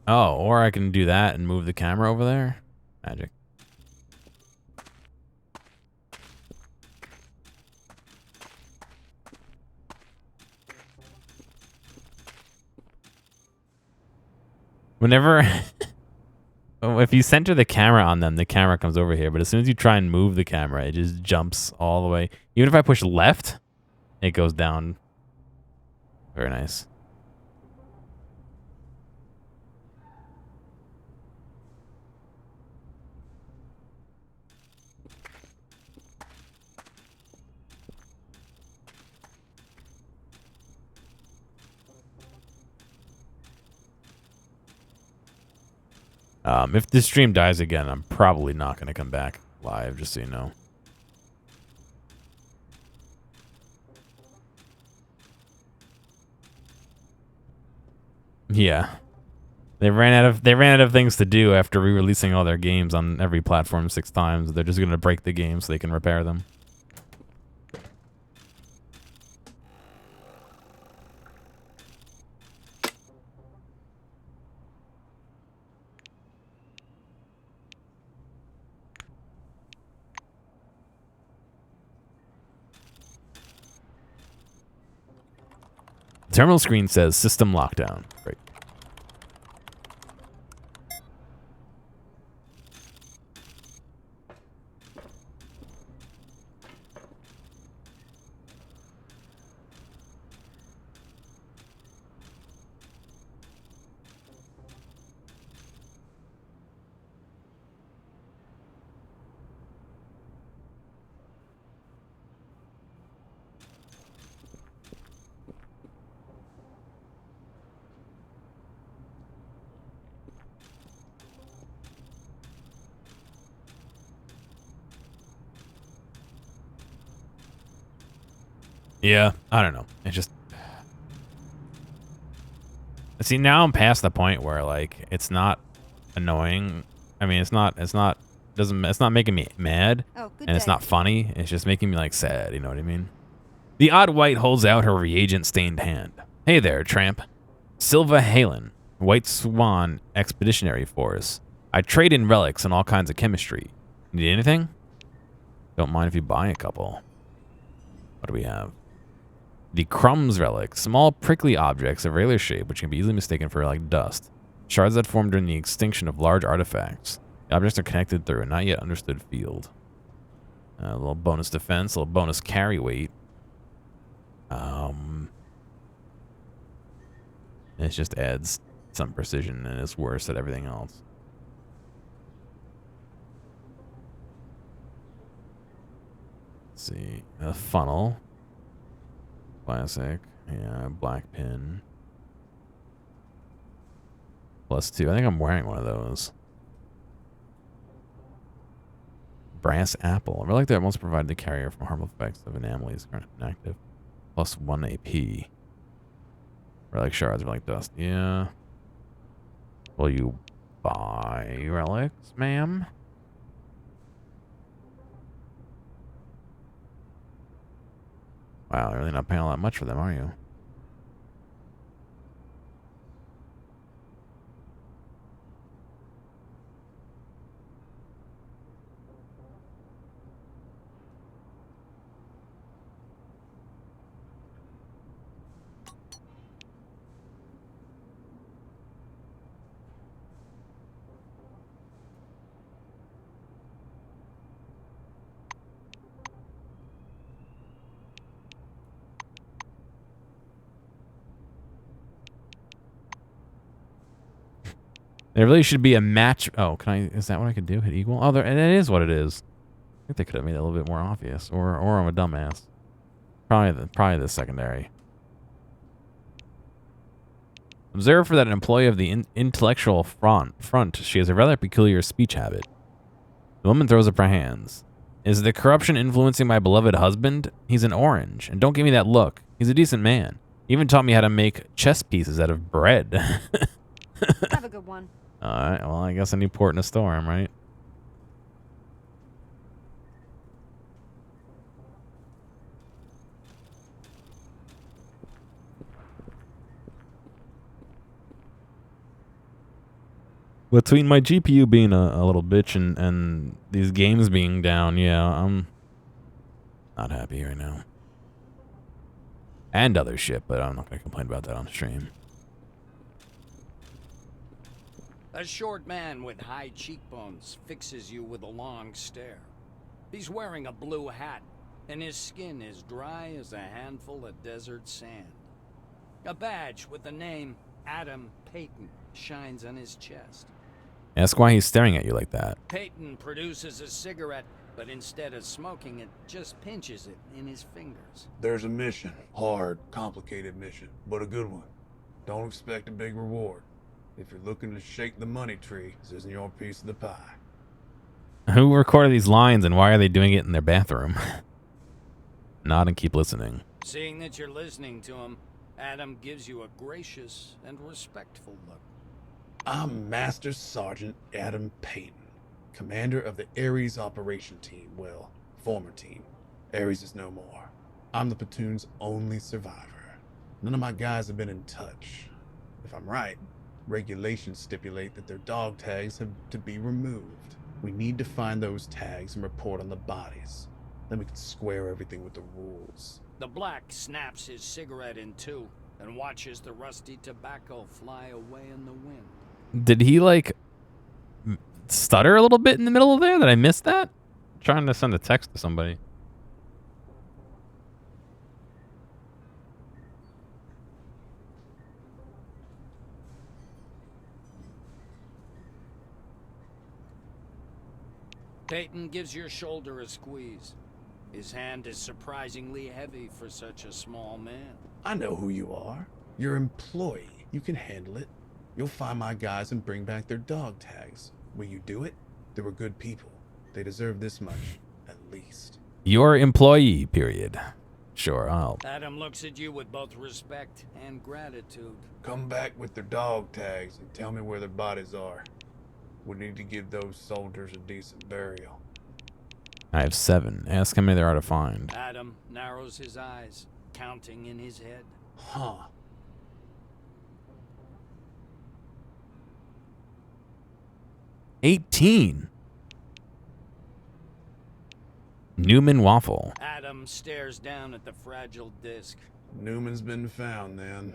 S1: Oh, or I can do that and move the camera over there. Magic. Whenever... if you center the camera on them, the camera comes over here. But as soon as you try and move the camera, it just jumps all the way. Even if I push left, it goes down. Very nice. If this stream dies again, I'm probably not going to come back live, just so you know. Yeah. They ran out of things to do after re-releasing all their games on every platform 6 times. They're just going to break the games so they can repair them. Terminal screen says system lockdown. Great. Yeah, I don't know. It just... See, now I'm past the point where, like, it's not annoying. I mean, it's not making me mad, and it's not funny. It's just making me, like, sad, you know what I mean? The Odd White holds out her reagent-stained hand. Hey there, tramp. Silva Halen, White Swan Expeditionary Force. I trade in relics and all kinds of chemistry. Need anything? Don't mind if you buy a couple. What do we have? The Crumbs Relic. Small prickly objects of regular shape which can be easily mistaken for like dust. Shards that formed during the extinction of large artifacts. The objects are connected through a not yet understood field. A little bonus defense, a little bonus carry weight. It just adds some precision and it's worse at everything else. Let's see. A funnel. Classic. Yeah, black pin. +2. I think I'm wearing one of those. Brass apple. I really like that it wants to provide the carrier from harmful effects of anomalies currently inactive. +1 AP. Relic shards, relic dust. Yeah. Will you buy relics, ma'am? Wow, you're really not paying all that much for them, are you? There really should be a match. Oh, can I? Is that what I could do? Hit equal? Oh, there, and it is what it is. I think they could have made it a little bit more obvious, or I'm a dumbass. Probably the secondary. Observe for that an employee of the intellectual front. She has a rather peculiar speech habit. The woman throws up her hands. Is the corruption influencing my beloved husband? He's an orange, and don't give me that look. He's a decent man. He even taught me how to make chess pieces out of bread.
S3: Have a good one.
S1: Alright, well, I guess a new port in a storm, right? Between my GPU being a little bitch and these games being down, yeah, I'm not happy right now. And other shit, but I'm not going to complain about that on stream.
S4: A short man with high cheekbones fixes you with a long stare. He's wearing a blue hat, and his skin is dry as a handful of desert sand. A badge with the name Adam Payton shines on his chest.
S1: Ask why he's staring at you like that.
S4: Payton produces a cigarette, but instead of smoking it, just pinches it in his fingers.
S5: There's a mission. Hard, complicated mission, but a good one. Don't expect a big reward. If you're looking to shake the money tree, this isn't your piece of the pie.
S1: Who recorded these lines and why are they doing it in their bathroom? Nod and keep listening.
S4: Seeing that you're listening to him, Adam gives you a gracious and respectful look.
S5: I'm Master Sergeant Adam Payton, commander of the Ares operation team. Well, former team. Ares is no more. I'm the platoon's only survivor. None of my guys have been in touch. If I'm right, regulations stipulate that their dog tags have to be removed. We need to find those tags and report on the bodies. Then we can square everything with the rules.
S4: The black snaps his cigarette in two and watches the rusty tobacco fly away in the wind.
S1: Did he, like, stutter a little bit in the middle of there? Did I miss that? I'm trying to send a text to somebody.
S4: Peyton gives your shoulder a squeeze. His hand is surprisingly heavy for such a small man.
S5: I know who you are. You're an employee. You can handle it. You'll find my guys and bring back their dog tags. Will you do it? They were good people. They deserve this much, at least.
S1: Your employee, period. Sure, I'll...
S4: Adam looks at you with both respect and gratitude.
S5: Come back with their dog tags and tell me where their bodies are. We need to give those soldiers a decent burial.
S1: I have 7. Ask how many there are to find.
S4: Adam narrows his eyes, counting in his head.
S5: Huh.
S1: $18. Newman waffle.
S4: Adam stares down at the fragile disc.
S5: Newman's been found then.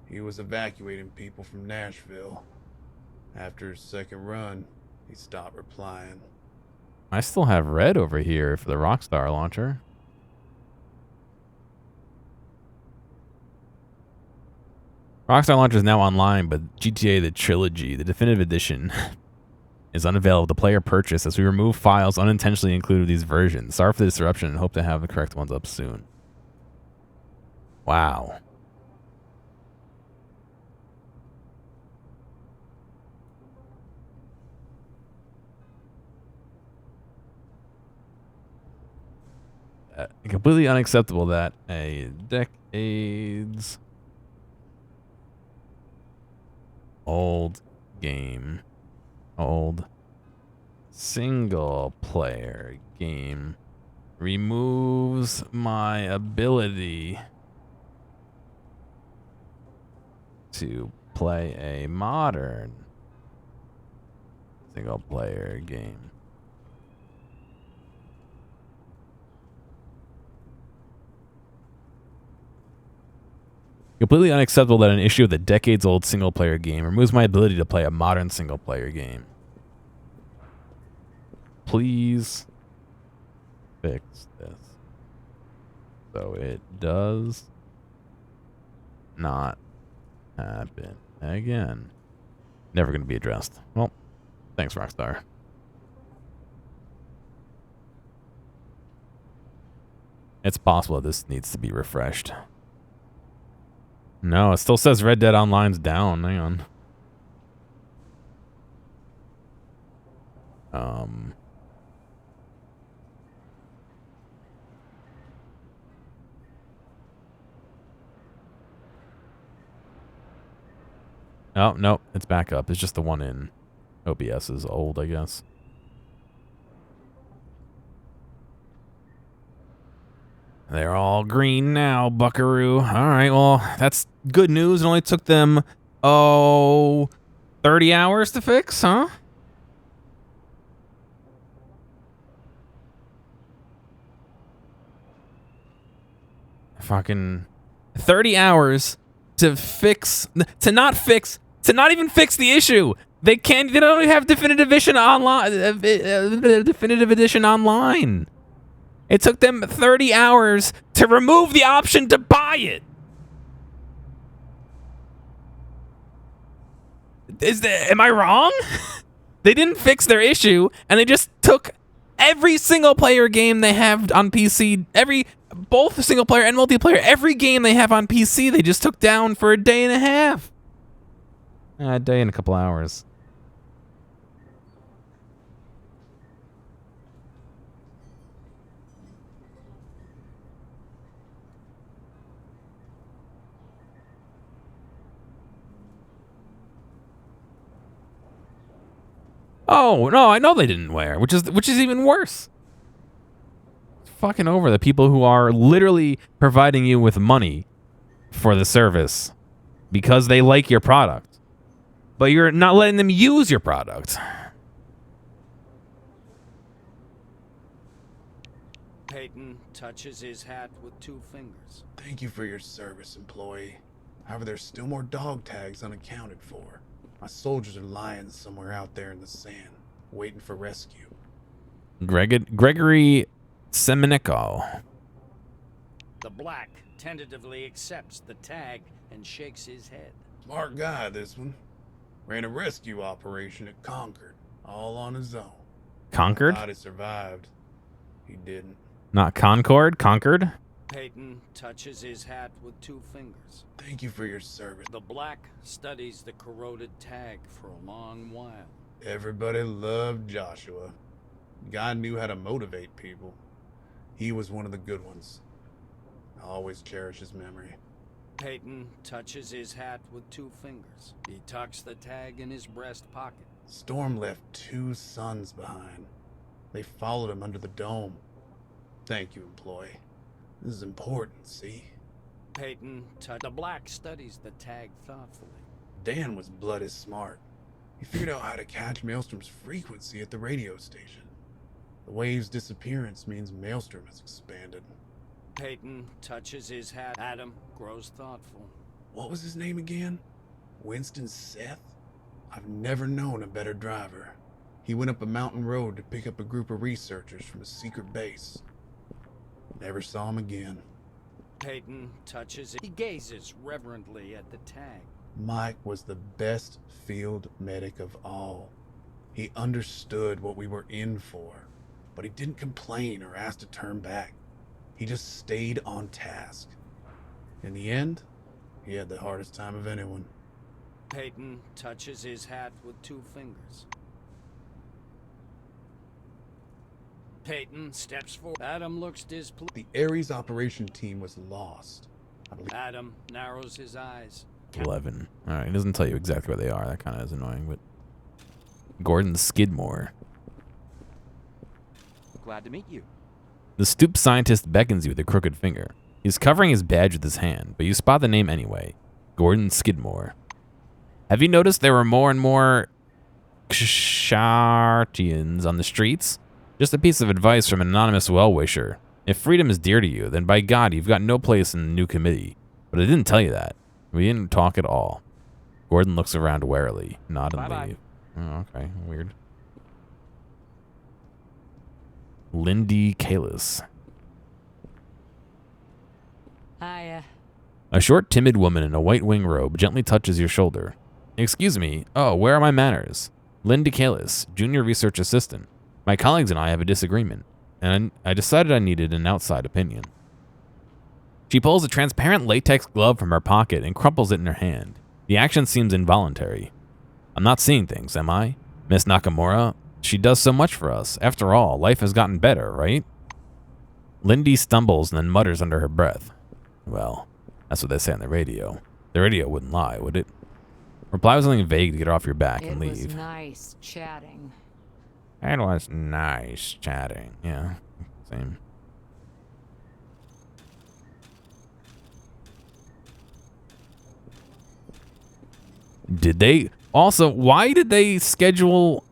S5: He was evacuating people from Nashville. After his second run, he stopped replying.
S1: I still have red over here for the Rockstar launcher. Rockstar launcher is now online, but GTA the Trilogy, the definitive edition, is unavailable to player purchase as we remove files unintentionally included with these versions. Sorry for the disruption and hope to have the correct ones up soon. Wow. Completely unacceptable that a decades old game, old single player game removes my ability to play a modern single player game. Completely unacceptable that an issue of the decades-old single-player game removes my ability to play a modern single-player game. Please fix this so it does not happen again. Never going to be addressed. Well, thanks, Rockstar. It's possible this needs to be refreshed. No, it still says Red Dead Online's down. Hang on. Oh, no, it's back up. It's just the one in OBS is old, I guess. They're all green now, buckaroo. All right, well, that's good news. It only took them, 30 hours to fix, huh? Fucking 30 hours to fix, to not even fix the issue. They don't even have definitive edition online. It took them 30 hours to remove the option to buy it. Am I wrong? They didn't fix their issue, and they just took every single player game they have on PC, both single player and multiplayer, every game they have on PC, they just took down for a day and a half. A day and a couple hours. Oh, no, I know they didn't wear, which is even worse. Fucking over the people who are literally providing you with money for the service because they like your product. But you're not letting them use your product.
S4: Peyton touches his hat with 2 fingers.
S5: Thank you for your service, employee. However, there's still more dog tags unaccounted for. My soldiers are lying somewhere out there in the sand, waiting for rescue.
S1: Gregory Semeniko.
S4: The Black tentatively accepts the tag and shakes his head.
S5: Smart guy, this one. Ran a rescue operation at Concord, all on his own.
S1: Concord?
S5: Thought he survived. He didn't.
S1: Not Concord? Concord?
S4: Peyton touches his hat with 2 fingers.
S5: Thank you for your service.
S4: The Black studies the corroded tag for a long while.
S5: Everybody loved Joshua. Guy knew how to motivate people. He was one of the good ones. I always cherish his memory.
S4: Peyton touches his hat with 2 fingers. He tucks the tag in his breast pocket.
S5: Storm left 2 sons behind. They followed him under the dome. Thank you, employee. This is important, see?
S4: Peyton the Black studies the tag thoughtfully.
S5: Dan was bloody smart. He figured out how to catch Maelstrom's frequency at the radio station. The wave's disappearance means Maelstrom has expanded.
S4: Peyton touches his hat. Adam grows thoughtful.
S5: What was his name again? Winston Seth? I've never known a better driver. He went up a mountain road to pick up a group of researchers from a secret base. Never saw him again.
S4: Peyton touches it. He gazes reverently at the tag.
S5: Mike was the best field medic of all. He understood what we were in for, but he didn't complain or ask to turn back. He just stayed on task. In the end, he had the hardest time of anyone.
S4: Peyton touches his hat with 2 fingers. Peyton steps forward. Adam looks displeased.
S5: The Ares operation team was lost. I believe
S4: Adam narrows his eyes.
S1: 11. Alright, it doesn't tell you exactly where they are. That kind of is annoying, but... Gordon Skidmore.
S2: Glad to meet you.
S1: The stooped scientist beckons you with a crooked finger. He's covering his badge with his hand, but you spot the name anyway. Gordon Skidmore. Have you noticed there were more and more Kshartians on the streets? Just a piece of advice from an anonymous well-wisher. If freedom is dear to you, then by God, you've got no place in the new committee. But I didn't tell you that. We didn't talk at all. Gordon looks around warily, nod and
S2: Bye-bye.
S1: leave. Oh, okay, weird. Lindy Kalis.
S3: Hiya.
S1: A short, timid woman in a white wing robe gently touches your shoulder. Excuse me. Oh, where are my manners? Lindy Kalis, junior research assistant. My colleagues and I have a disagreement, and I decided I needed an outside opinion. She pulls a transparent latex glove from her pocket and crumples it in her hand. The action seems involuntary. I'm not seeing things, am I? Miss Nakamura? She does so much for us. After all, life has gotten better, right? Lindy stumbles and then mutters under her breath. Well, that's what they say on the radio. The radio wouldn't lie, would it? Reply with something vague to get off your back and
S3: It
S1: leave.
S3: was nice chatting.
S1: It was nice chatting. Yeah, same. Did they... Also, why did they schedule...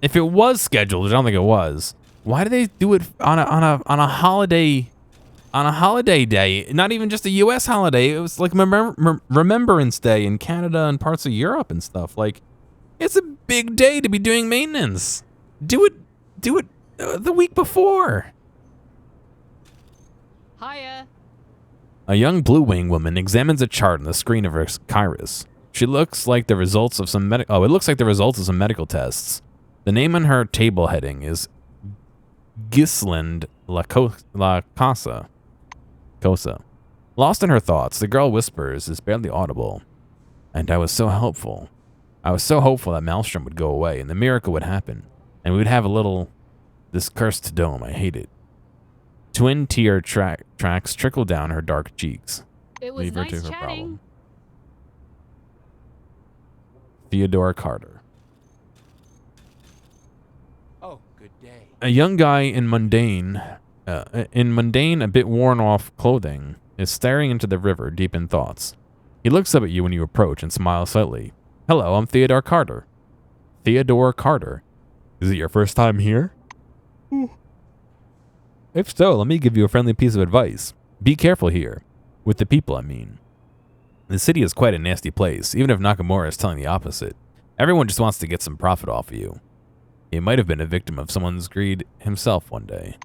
S1: If it was scheduled, which I don't think it was, why did they do it on a holiday... On a holiday day? Not even just a U.S. holiday. It was like Remembrance Day in Canada and parts of Europe and stuff. Like, it's a big day to be doing maintenance. Do it the week before.
S3: Hiya.
S1: A young blue wing woman examines a chart on the screen of her Kairos. She looks like the results of some it looks like the results of some medical tests. The name on her table heading is Gisland La Casa. Lost in her thoughts, the girl whispers is barely audible. And I was so helpful. I was so hopeful that Maelstrom would go away and the miracle would happen, and we would have this cursed dome. I hate it. Twin tear tracks trickle down her dark cheeks.
S3: It was
S1: Leave her
S3: nice
S1: to her
S3: chatting.
S1: problem. Theodore Carter.
S2: Oh, good day.
S1: A young guy in mundane, a bit worn-off clothing, is staring into the river, deep in thoughts. He looks up at you when you approach and smiles slightly. Hello, I'm Theodore Carter. Theodore Carter. Is it your first time here? If so, let me give you a friendly piece of advice. Be careful here. With the people, I mean. The city is quite a nasty place, even if Nakamura is telling the opposite. Everyone just wants to get some profit off of you. He might have been a victim of someone's greed himself one day.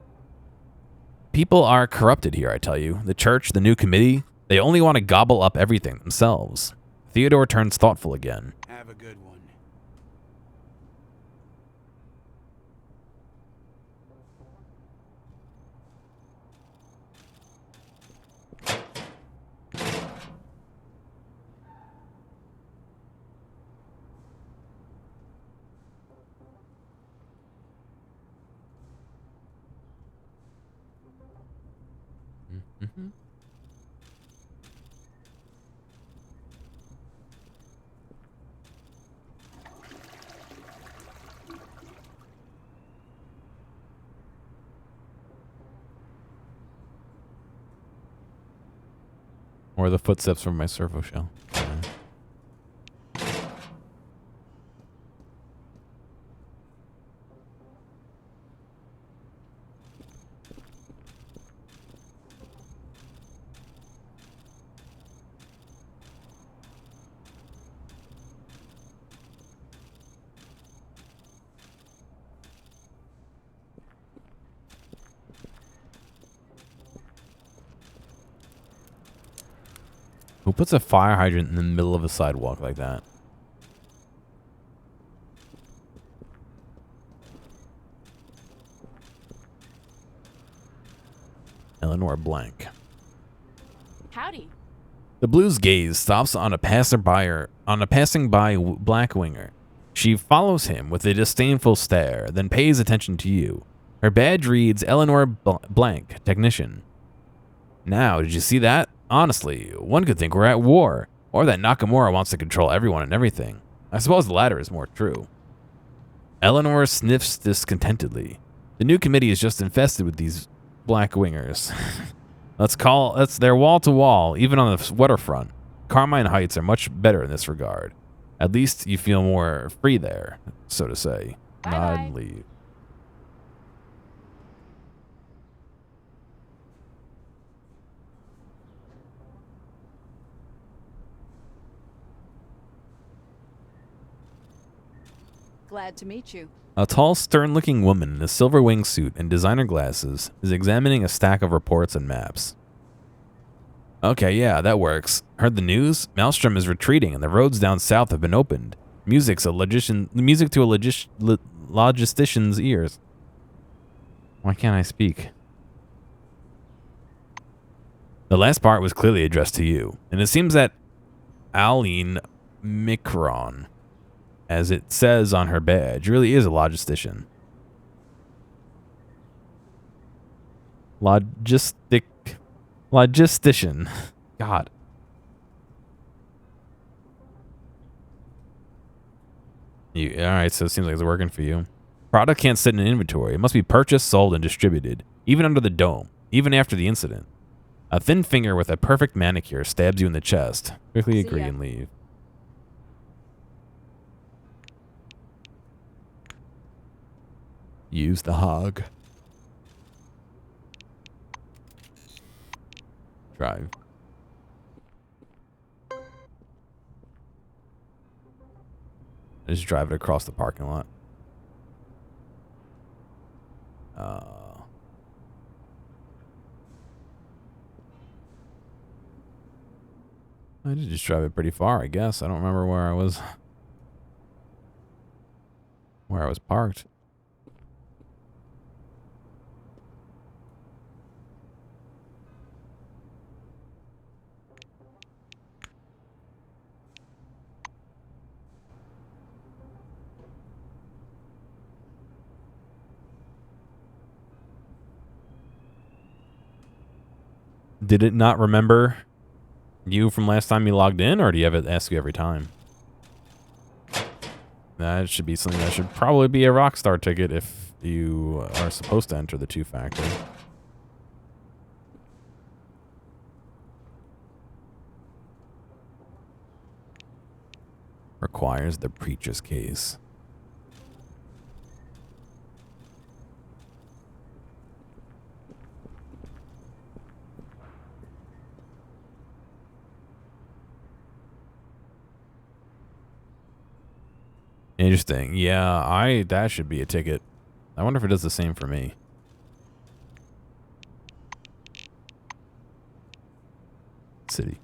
S1: People are corrupted here, I tell you. The church, the new committee, they only want to gobble up everything themselves. Theodore turns thoughtful again.
S2: Have a good one.
S1: Mm-hmm. Or the footsteps from my servo shell. Yeah. Who puts a fire hydrant in the middle of a sidewalk like that? Eleanor Blank.
S3: Howdy.
S1: The blue's gaze stops on a passing by black winger. She follows him with a disdainful stare, then pays attention to you. Her badge reads Eleanor Blank, technician. Now, did you see that? Honestly, one could think we're at war, or that Nakamura wants to control everyone and everything. I suppose the latter is more true. Eleanor sniffs discontentedly. The new committee is just infested with these black wingers. They're wall to wall, even on the waterfront. Carmine Heights are much better in this regard. At least you feel more free there, so to say. Nod and leave.
S3: Glad to meet you.
S1: A tall, stern-looking woman in a silver wingsuit and designer glasses is examining a stack of reports and maps. Okay, yeah, that works. Heard the news? Maelstrom is retreating and the roads down south have been opened. Music to a logistician's ears. Why can't I speak? The last part was clearly addressed to you, and it seems that Aline Micron, as it says on her badge, really is a logistician. Logistician. God. Alright, so it seems like it's working for you. Product can't sit in an inventory. It must be purchased, sold, and distributed, even under the dome, even after the incident. A thin finger with a perfect manicure stabs you in the chest. Quickly agree and leave. Use the hog. Drive. Just drive it across the parking lot. I did just drive it pretty far, I guess. I don't remember where I was parked. Did it not remember you from last time you logged in, or do you have it ask you every time? That should be something that should probably be a Rockstar ticket if you are supposed to enter the two-factor. Requires the preacher's case. Interesting. Yeah, that should be a ticket. I wonder if it does the same for me. City.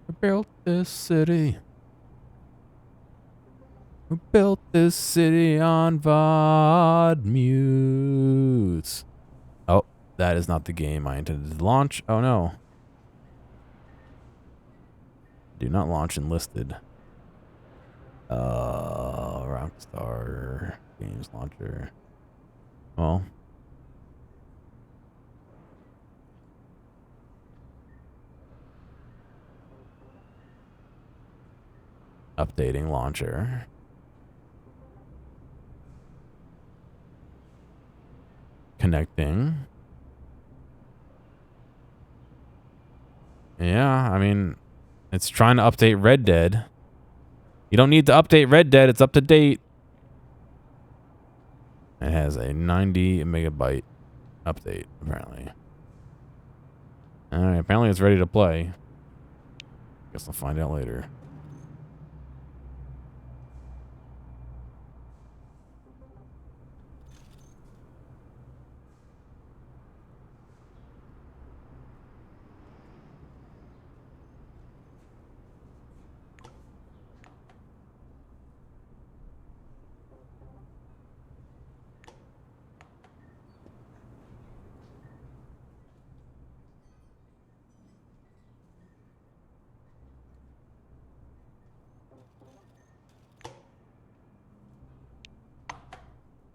S1: Who built this city? Who built this city on VOD mutes? Oh, that is not the game I intended to launch. Oh no. Do not launch enlisted. Rockstar Games Launcher. Well. Updating launcher. Connecting. Yeah, I mean, it's trying to update Red Dead. You don't need to update Red Dead. It's up to date. It has a 90 megabyte update, apparently. Alright, apparently it's ready to play. Guess I'll find out later.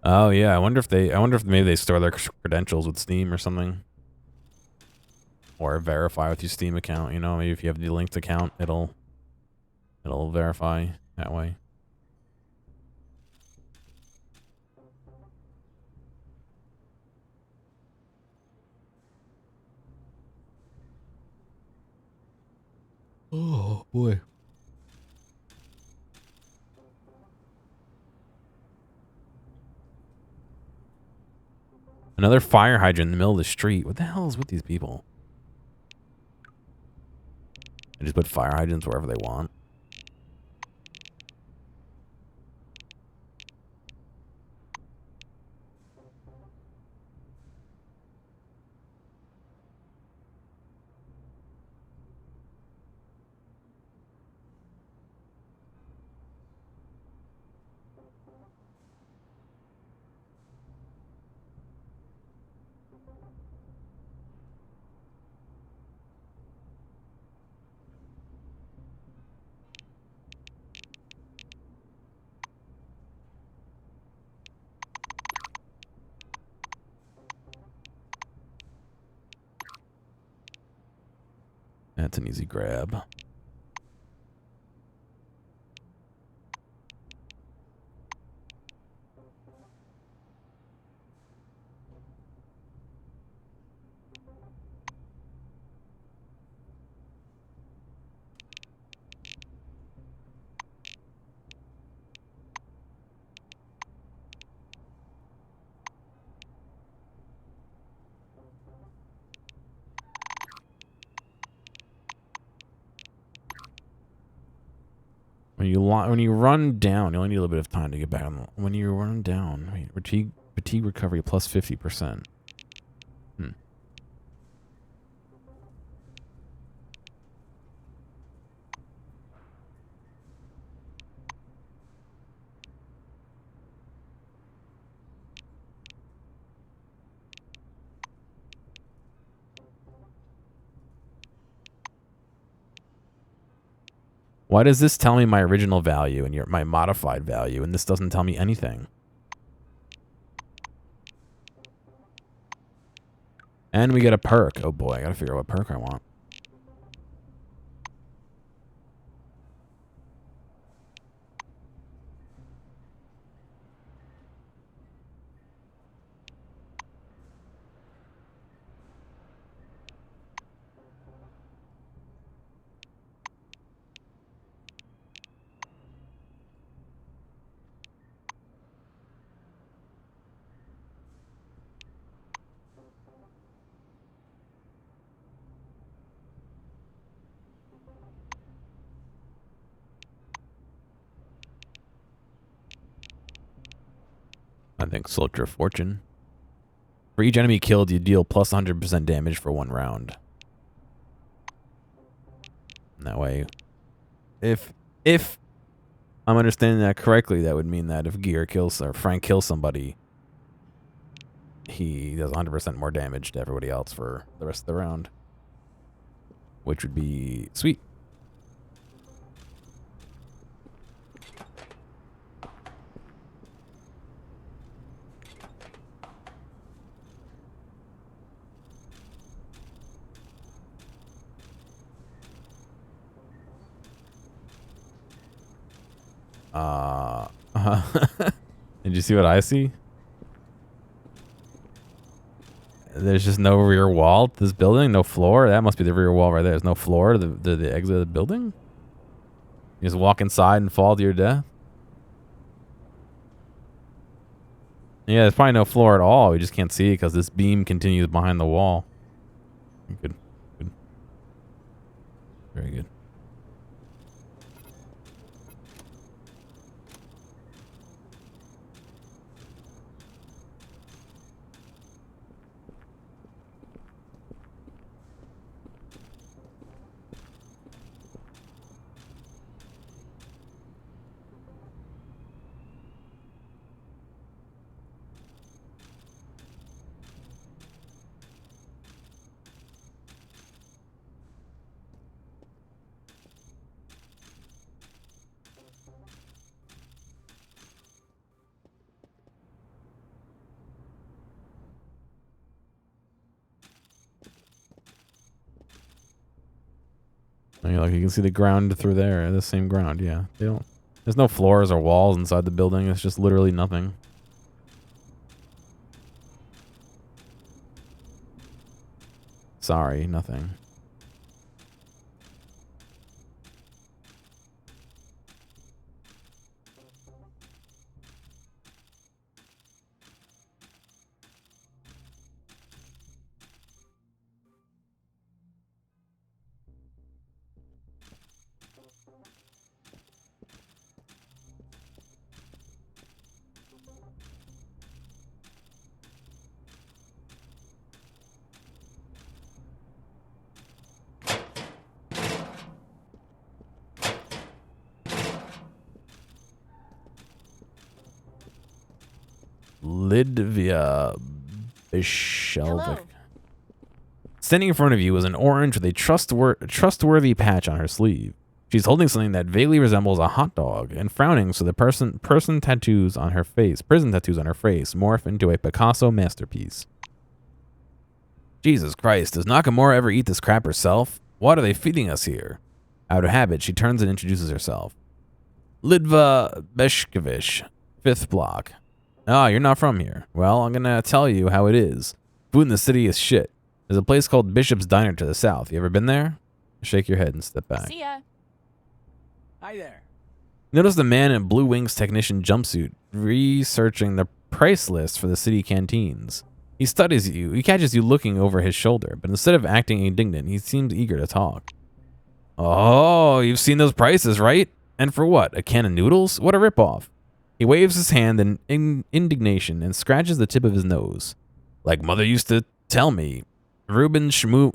S1: Oh yeah, I wonder if maybe they store their credentials with Steam or something, or verify with your Steam account. You know, maybe if you have the linked account, it'll verify that way. Oh boy. Another fire hydrant in the middle of the street. What the hell is with these people? They just put fire hydrants wherever they want. That's an easy grab. When you run down, you only need a little bit of time to get back on. When you run down, wait, fatigue recovery plus 50%. Why does this tell me my original value and my modified value, and this doesn't tell me anything? And we get a perk. Oh boy, I gotta figure out what perk I want. I think Soldier of Fortune. For each enemy killed, you deal plus 100% damage for 1 round. And that way, if I'm understanding that correctly, that would mean that if Gear kills or Frank kills somebody, he does 100% more damage to everybody else for the rest of the round, which would be sweet. Did you see what I see? There's just no rear wall to this building, no floor. That must be the rear wall right there. There's no floor to the exit of the building. You just walk inside and fall to your death. Yeah, there's probably no floor at all. We just can't see it because this beam continues behind the wall. Good. Good. Very good. I mean, like you can see the ground through there, the same ground. Yeah, they don't. There's no floors or walls inside the building. It's just literally nothing. Sorry, nothing. Lidvia Bishelvik.
S3: Hello.
S1: Standing in front of you is an orange with a trustworthy patch on her sleeve. She's holding something that vaguely resembles a hot dog and frowning, so the prison tattoos on her face morph into a Picasso masterpiece. Jesus Christ, does Nakamura ever eat this crap herself? What are they feeding us here? Out of habit, she turns and introduces herself. Lidva Beshkevich, 5th block. Ah, you're not from here. Well, I'm gonna tell you how it is. Food in the city is shit. There's a place called Bishop's Diner to the south. You ever been there? Shake your head and step back.
S3: See ya.
S2: Hi there.
S1: Notice the man in a Blue Wings technician jumpsuit researching the price list for the city canteens. He studies you. He catches you looking over his shoulder, but instead of acting indignant, he seems eager to talk. Oh, you've seen those prices, right? And for what? A can of noodles? What a ripoff. He waves his hand in indignation and scratches the tip of his nose. Like mother used to tell me. Reuben Shmuel?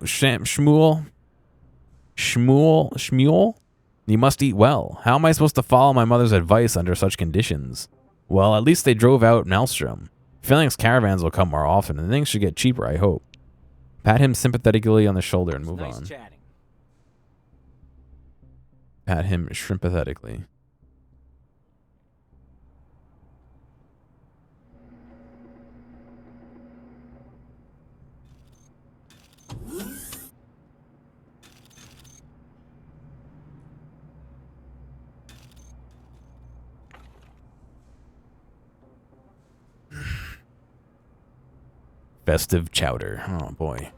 S1: You must eat well. How am I supposed to follow my mother's advice under such conditions? Well, at least they drove out Maelstrom. Phalanx caravans will come more often, and things should get cheaper, I hope. Pat him sympathetically on the shoulder and move
S2: Nice
S1: on.
S2: chatting.
S1: Pat him shrimpathetically. Festive chowder. Oh, boy.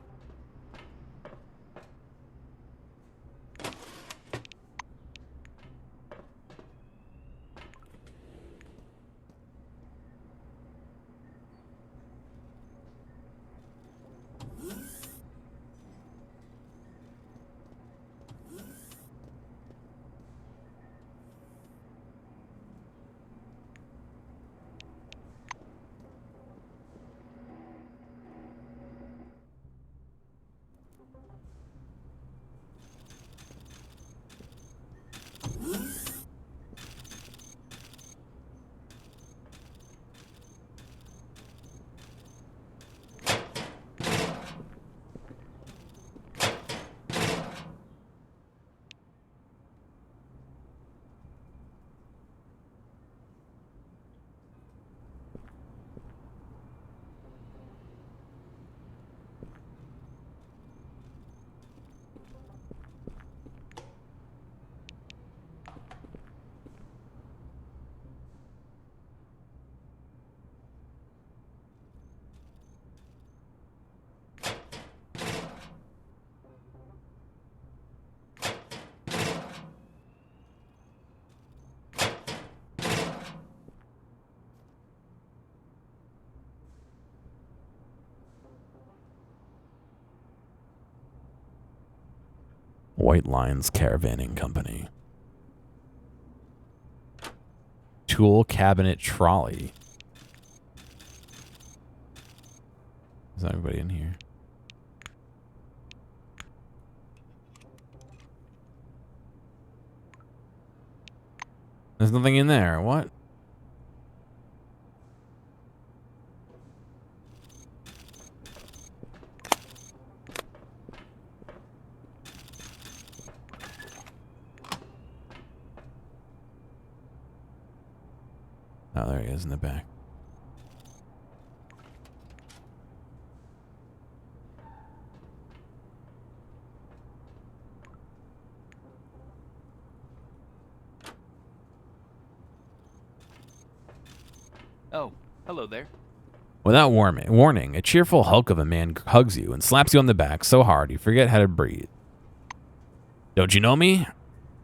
S1: White Lines Caravanning Company. Tool cabinet trolley. Is anybody in here? There's nothing in there. What? Oh, there he is in the back.
S2: Oh, hello there.
S1: Without warning, a cheerful hulk of a man hugs you and slaps you on the back so hard you forget how to breathe. Don't you know me?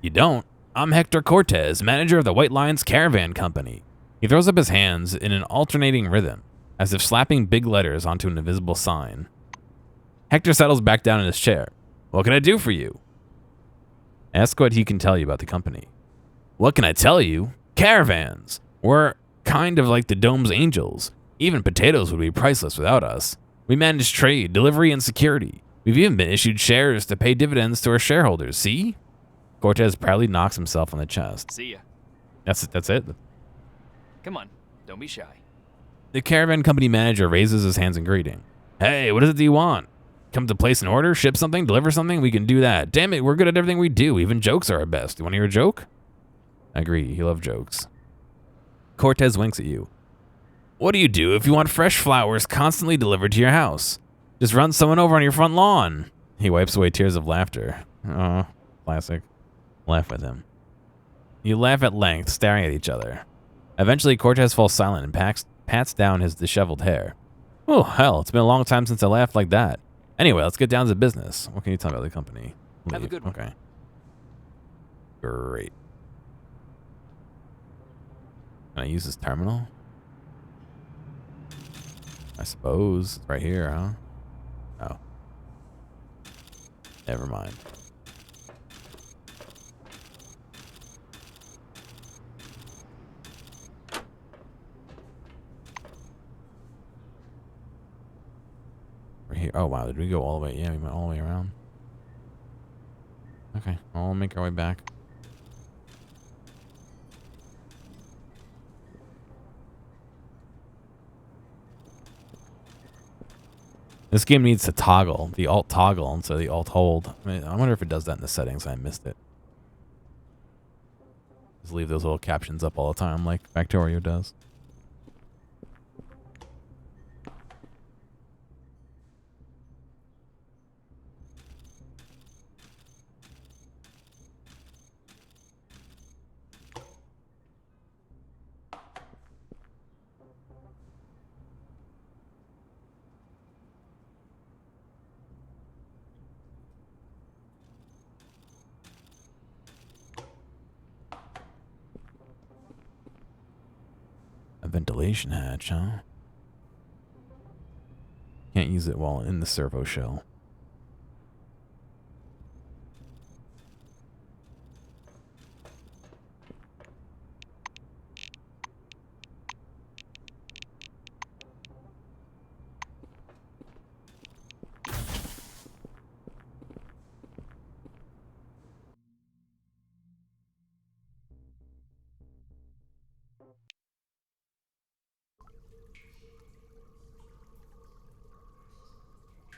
S1: You don't. I'm Hector Cortez, manager of the White Lines Caravan Company. He throws up his hands in an alternating rhythm, as if slapping big letters onto an invisible sign. Hector settles back down in his chair. What can I do for you? Ask what he can tell you about the company. What can I tell you? Caravans! We're kind of like the Dome's angels. Even potatoes would be priceless without us. We manage trade, delivery, and security. We've even been issued shares to pay dividends to our shareholders, see? Cortez proudly knocks himself on the chest.
S2: See ya.
S1: That's it?
S2: Come on, don't be shy.
S1: The caravan company manager raises his hands in greeting. Hey, what is it that you want? Come to place an order, ship something, deliver something? We can do that. Damn it, we're good at everything we do. Even jokes are our best. You want to hear a joke? I agree, you love jokes. Cortez winks at you. What do you do if you want fresh flowers constantly delivered to your house? Just run someone over on your front lawn. He wipes away tears of laughter. Oh, classic. Laugh with him. You laugh at length, staring at each other. Eventually, Cortez falls silent and pats down his disheveled hair. Oh, hell, it's been a long time since I laughed like that. Anyway, let's get down to business. What can you tell me about the company?
S2: Have a good one.
S1: Okay. Great. Can I use this terminal? I suppose. It's right here, huh? Oh. Never mind. We're here. Oh, wow. Did we go all the way? Yeah, we went all the way around. Okay. I'll make our way back. This game needs to toggle, the alt toggle instead of the alt hold. I wonder if it does that in the settings. I missed it. Just leave those little captions up all the time like Factorio does. ventilation hatch, huh? Can't use it while in the servo shell.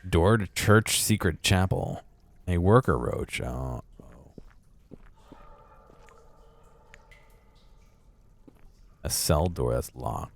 S1: Door to church secret chapel. A worker roach. Oh. A cell door that's locked.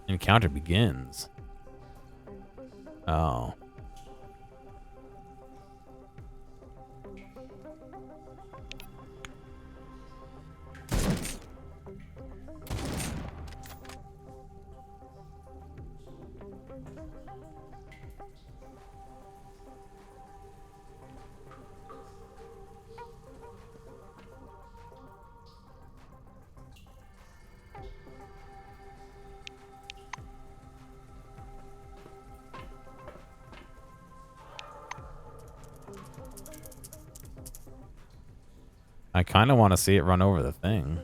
S1: Encounter begins. Oh. I kind of want to see it run over the thing.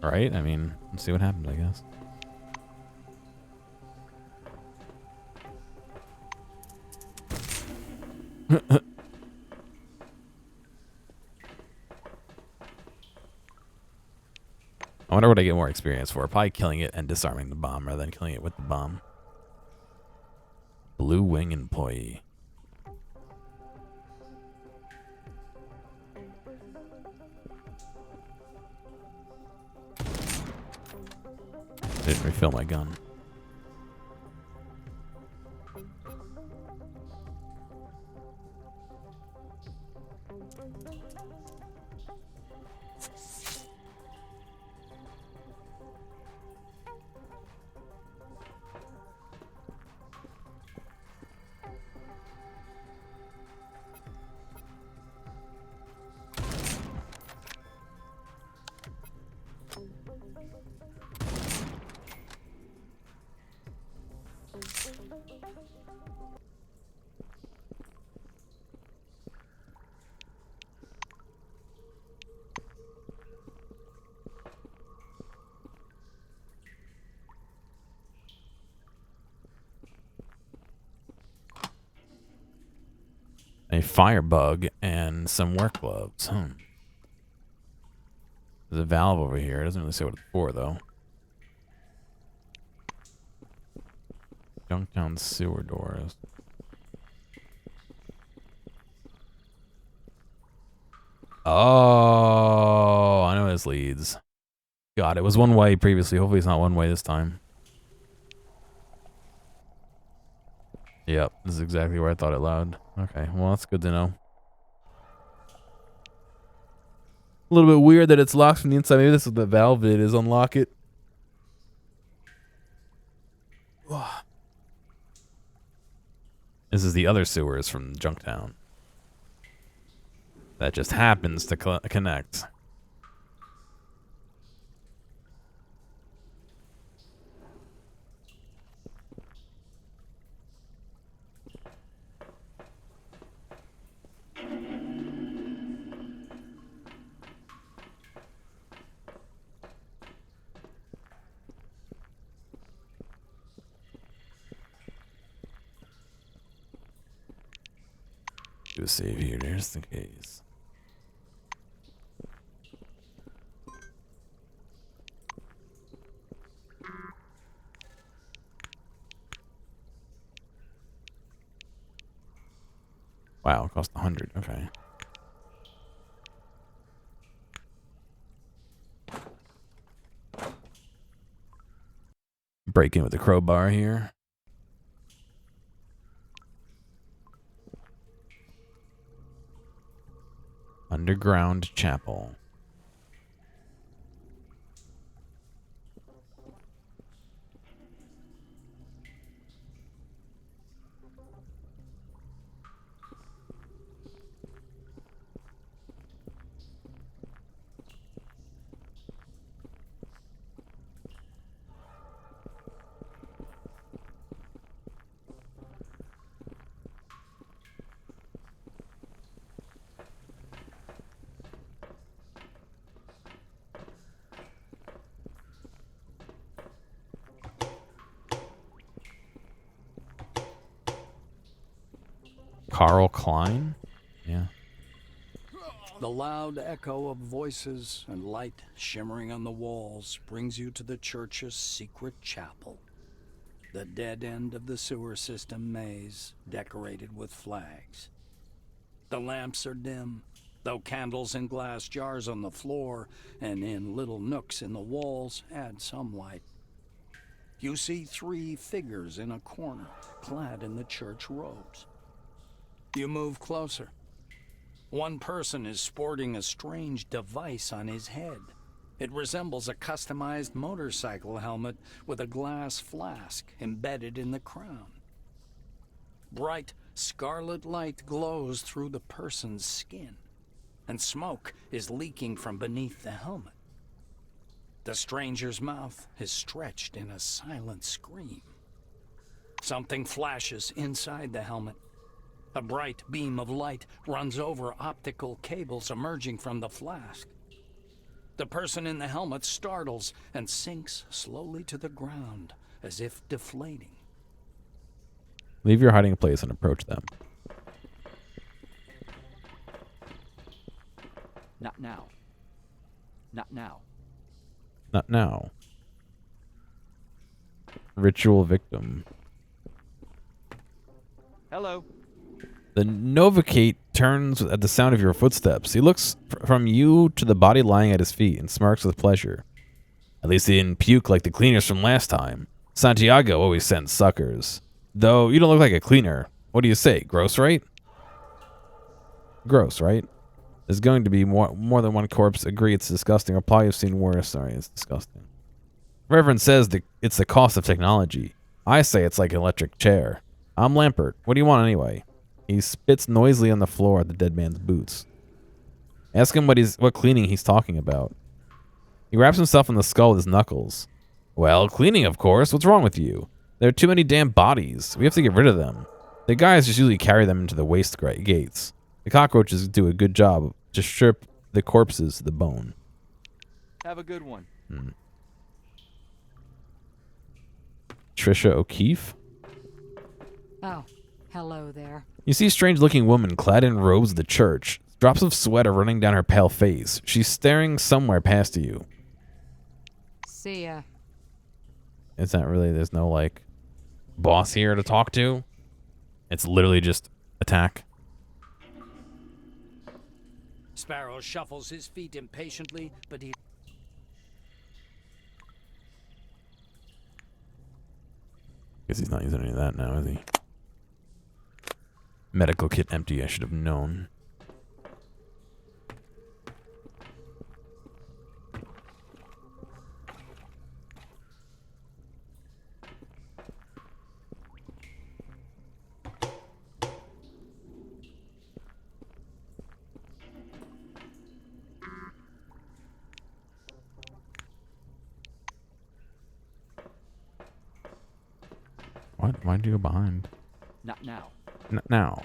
S1: Right? I mean, let's see what happens, I guess. I wonder what I get more experience for. Probably killing it and disarming the bomb rather than killing it with the bomb. Blue Wing employee. Didn't refill my gun. A firebug and some work gloves. There's a valve over here. It doesn't really say what it's for, though. Junktown sewer doors. Oh, I know this leads. God, it was one way previously. Hopefully it's not one way this time. Yep, this is exactly where I thought it loud. Okay, well, that's good to know. A little bit weird that it's locked from the inside. Maybe this is the valve it is. Unlock it. This is the other sewers from Junktown. That just happens to connect. do a save here just in case. Wow, it cost 100. Okay. Break in with the crowbar here. Underground chapel. Carl Klein? Yeah.
S4: The loud echo of voices and light shimmering on the walls brings you to the church's secret chapel. The dead end of the sewer system maze, decorated with flags. The lamps are dim, though candles in glass jars on the floor and in little nooks in the walls add some light. You see 3 figures in a corner, clad in the church robes. You move closer. One person is sporting a strange device on his head. It resembles a customized motorcycle helmet with a glass flask embedded in the crown. Bright scarlet light glows through the person's skin, and smoke is leaking from beneath the helmet. The stranger's mouth is stretched in a silent scream. Something flashes inside the helmet. A bright beam of light runs over optical cables emerging from the flask. The person in the helmet startles and sinks slowly to the ground, as if deflating.
S1: Leave your hiding place and approach them.
S2: Not now. Not now.
S1: Not now. Ritual victim.
S2: Hello.
S1: The Novacate turns at the sound of your footsteps. He looks from you to the body lying at his feet and smirks with pleasure. At least he didn't puke like the cleaners from last time. Santiago always sends suckers. Though you don't look like a cleaner. What do you say? Gross, right? Gross, right? There's going to be more than one corpse. Agree it's disgusting. Or probably have seen worse. Sorry, it's disgusting. Reverend says it's the cost of technology. I say it's like an electric chair. I'm Lampert. What do you want anyway? He spits noisily on the floor at the dead man's boots. Ask him what cleaning he's talking about. He wraps himself in the skull with his knuckles. Well, cleaning, of course. What's wrong with you? There are too many damn bodies. We have to get rid of them. The guys just usually carry them into the waste gates. The cockroaches do a good job to strip the corpses to the bone.
S2: Have a good one.
S1: Trisha O'Keefe?
S3: Oh, hello there.
S1: You see a strange-looking woman clad in robes of the church. Drops of sweat are running down her pale face. She's staring somewhere past you.
S3: See ya.
S1: It's not really, there's no, like, boss here to talk to. It's literally just attack.
S4: Sparrow shuffles his feet impatiently, but he...
S1: Guess he's not using any of that now, is he? Medical kit empty, I should have known. What? Why'd you go behind?
S2: Not now.
S1: Now.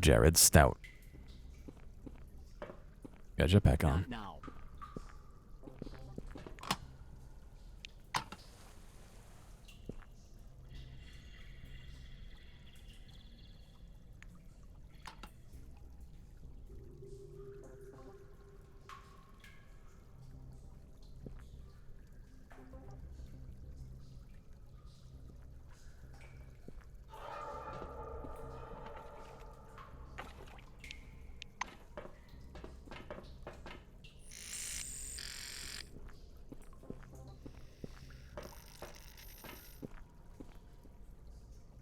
S1: Jared Stout. Got your jetpack on.
S2: Now.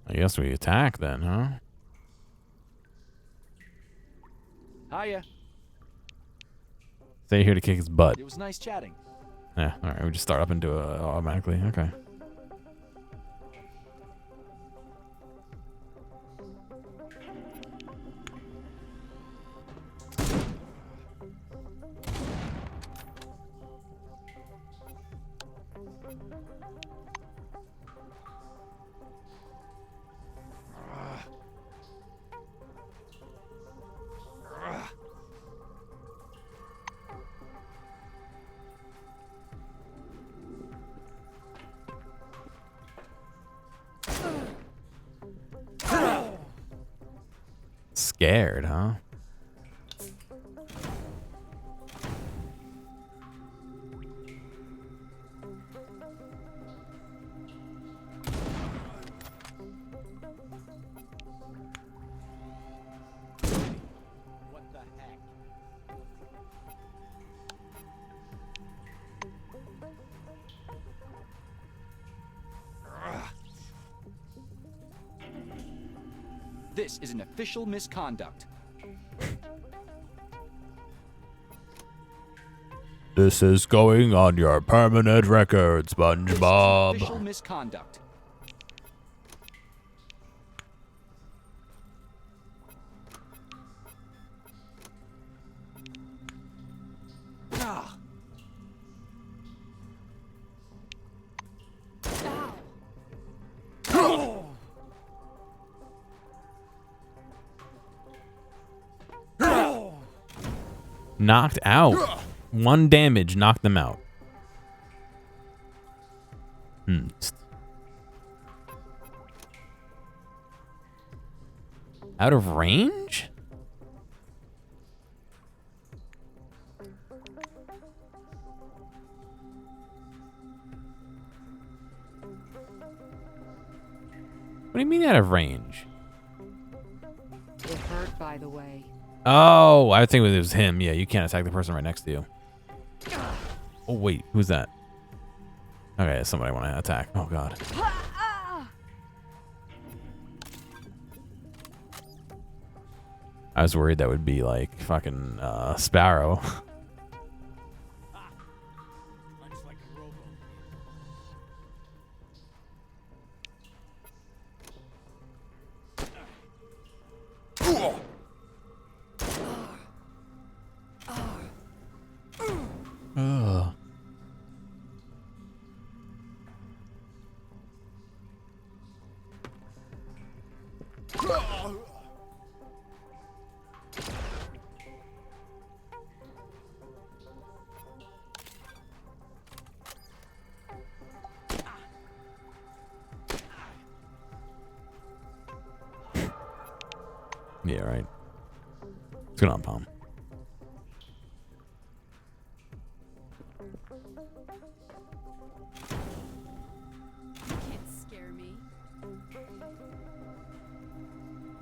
S1: I guess we attack then, huh?
S2: Hiya.
S1: Stay here to kick his butt.
S2: It was nice chatting.
S1: Yeah, alright, we just start up into it automatically. Okay. Scared, huh?
S2: What the heck? This is an official misconduct.
S1: This is going on your permanent record, SpongeBob.
S2: Official misconduct. Ah.
S1: Knocked out. 1 damage, knocked them out. Out of range? What do you mean out of range?
S3: It hurt, by the way.
S1: Oh, I think it was him. Yeah, you can't attack the person right next to you. Oh, wait. Who's that? Okay, that's somebody I want to attack. Oh, God. I was worried that would be like fucking Sparrow. Ugh. Yeah, right. What's going on, Palm?
S6: Can't scare me.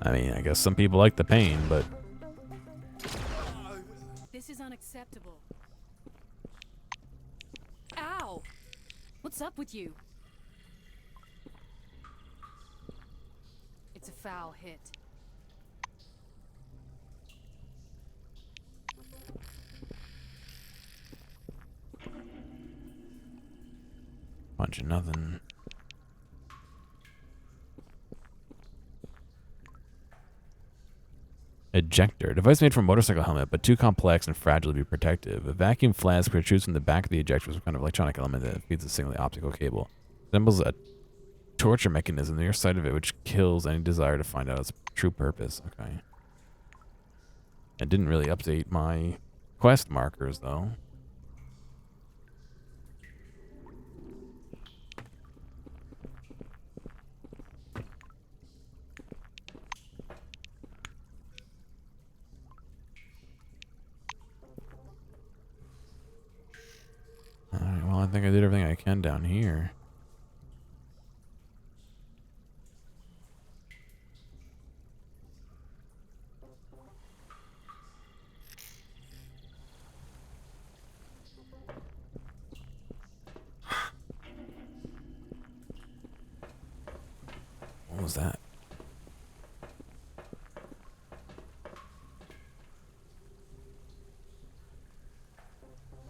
S1: I mean, I guess some people like the pain, but
S6: This is unacceptable. Ow! What's up with you? It's a foul hit.
S1: punching nothing. Ejector. Device made from a motorcycle helmet, but too complex and fragile to be protective. A vacuum flask protrudes from the back of the ejector with a kind of electronic element that feeds a single optical cable. Resembles a torture mechanism near sight of it, which kills any desire to find out its true purpose. Okay. It didn't really update my quest markers, though. Alright, well, I think I did everything I can down here. What was that?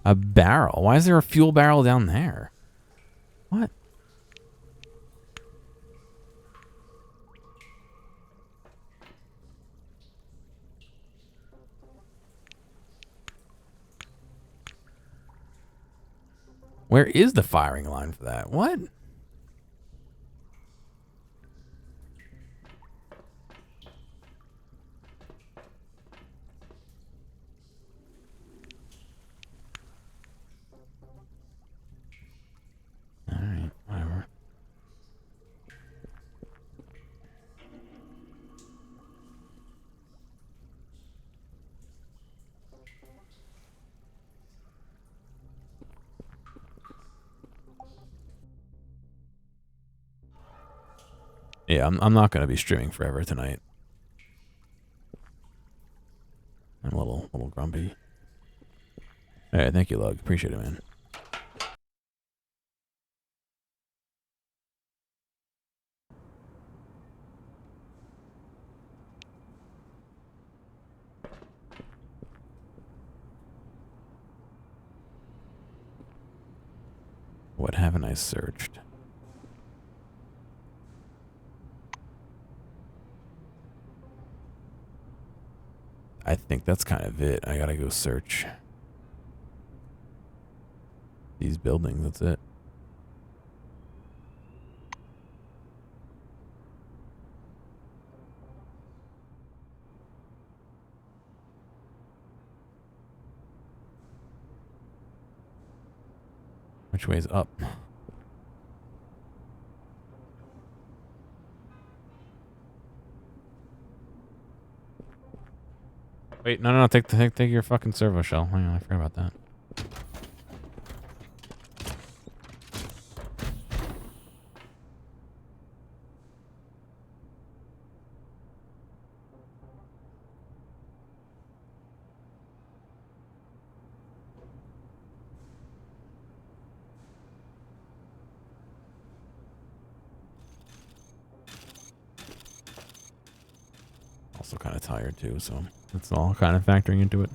S1: A barrel? Why is there a fuel barrel down there? What? Where is the firing line for that? What? Alright, whatever. Yeah, I'm not going to be streaming forever tonight. I'm a little grumpy. Alright, thank you, Lug. Appreciate it, man. What haven't I searched? I think that's kind of it. I gotta go search these buildings. That's it. Which way's up? Wait, no, take your fucking servo shell. Hang on, I forgot about that. Also kind of tired too, so it's all kind of factoring into it.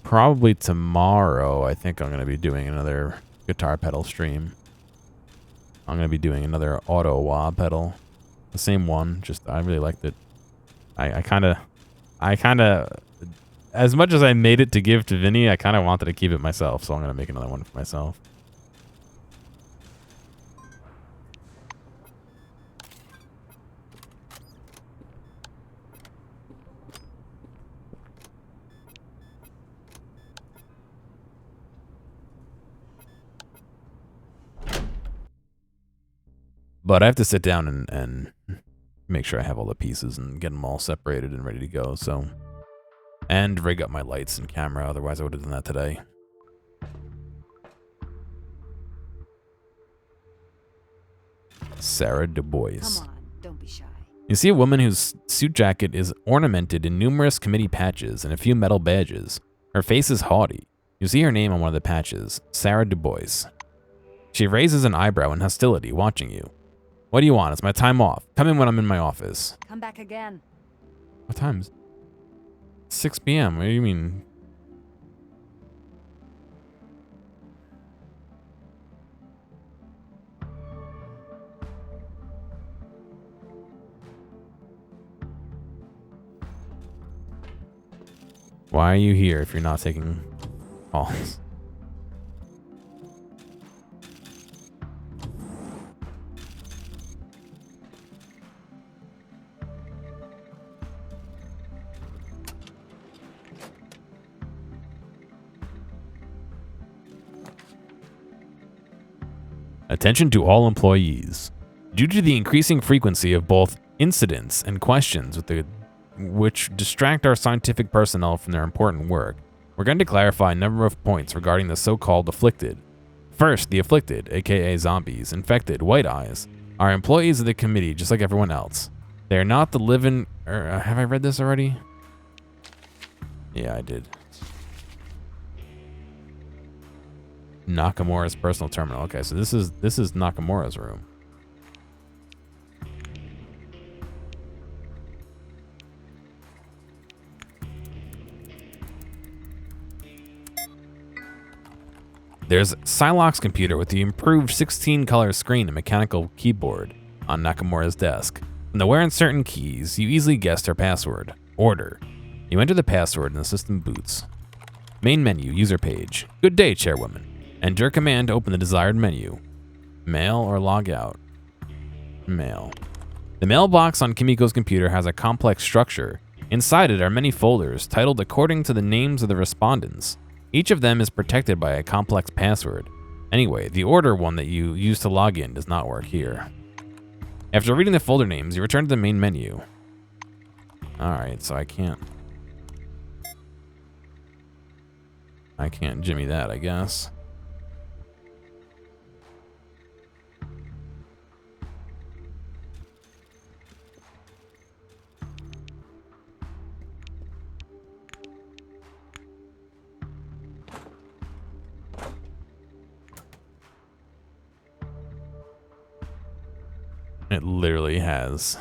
S1: Probably tomorrow, I think I'm going to be doing another guitar pedal stream. I'm going to be doing another auto wah pedal. The same one, just I really liked it. I kind of, as much as I made it to give to Vinny, I kind of wanted to keep it myself, so I'm going to make another one for myself. But I have to sit down and make sure I have all the pieces and get them all separated and ready to go, so. And rig up my lights and camera, otherwise I would have done that today. Sarah Du Bois.
S3: Come on, don't be shy.
S1: You see a woman whose suit jacket is ornamented in numerous committee patches and a few metal badges. Her face is haughty. You see her name on one of the patches, Sarah Du Bois. She raises an eyebrow in hostility, watching you. What do you want? It's my time off. Come in when I'm in my office.
S3: Come back again.
S1: What time is it? 6 p.m. What do you mean? Why are you here if you're not taking calls? Attention to all employees. Due to the increasing frequency of both incidents and questions which distract our scientific personnel from their important work, we're going to clarify a number of points regarding the so-called afflicted. First, the afflicted, aka zombies, infected, white eyes, are employees of the committee just like everyone else. They are not the living... have I read this already? Yeah, I did. Nakamura's personal terminal. Okay, so this is Nakamura's room. There's Psylocke's computer with the improved 16-color screen and mechanical keyboard on Nakamura's desk. When the wearing certain keys, you easily guessed her password. Order. You enter the password and the system boots. Main menu, user page. Good day, chairwoman. Enter a command to open the desired menu. Mail or log out. Mail. The mailbox on Kimiko's computer has a complex structure. Inside it are many folders titled according to the names of the respondents. Each of them is protected by a complex password. Anyway, the order one that you use to log in does not work here. After reading the folder names, you return to the main menu. Alright, so I can't jimmy that, I guess. It literally has.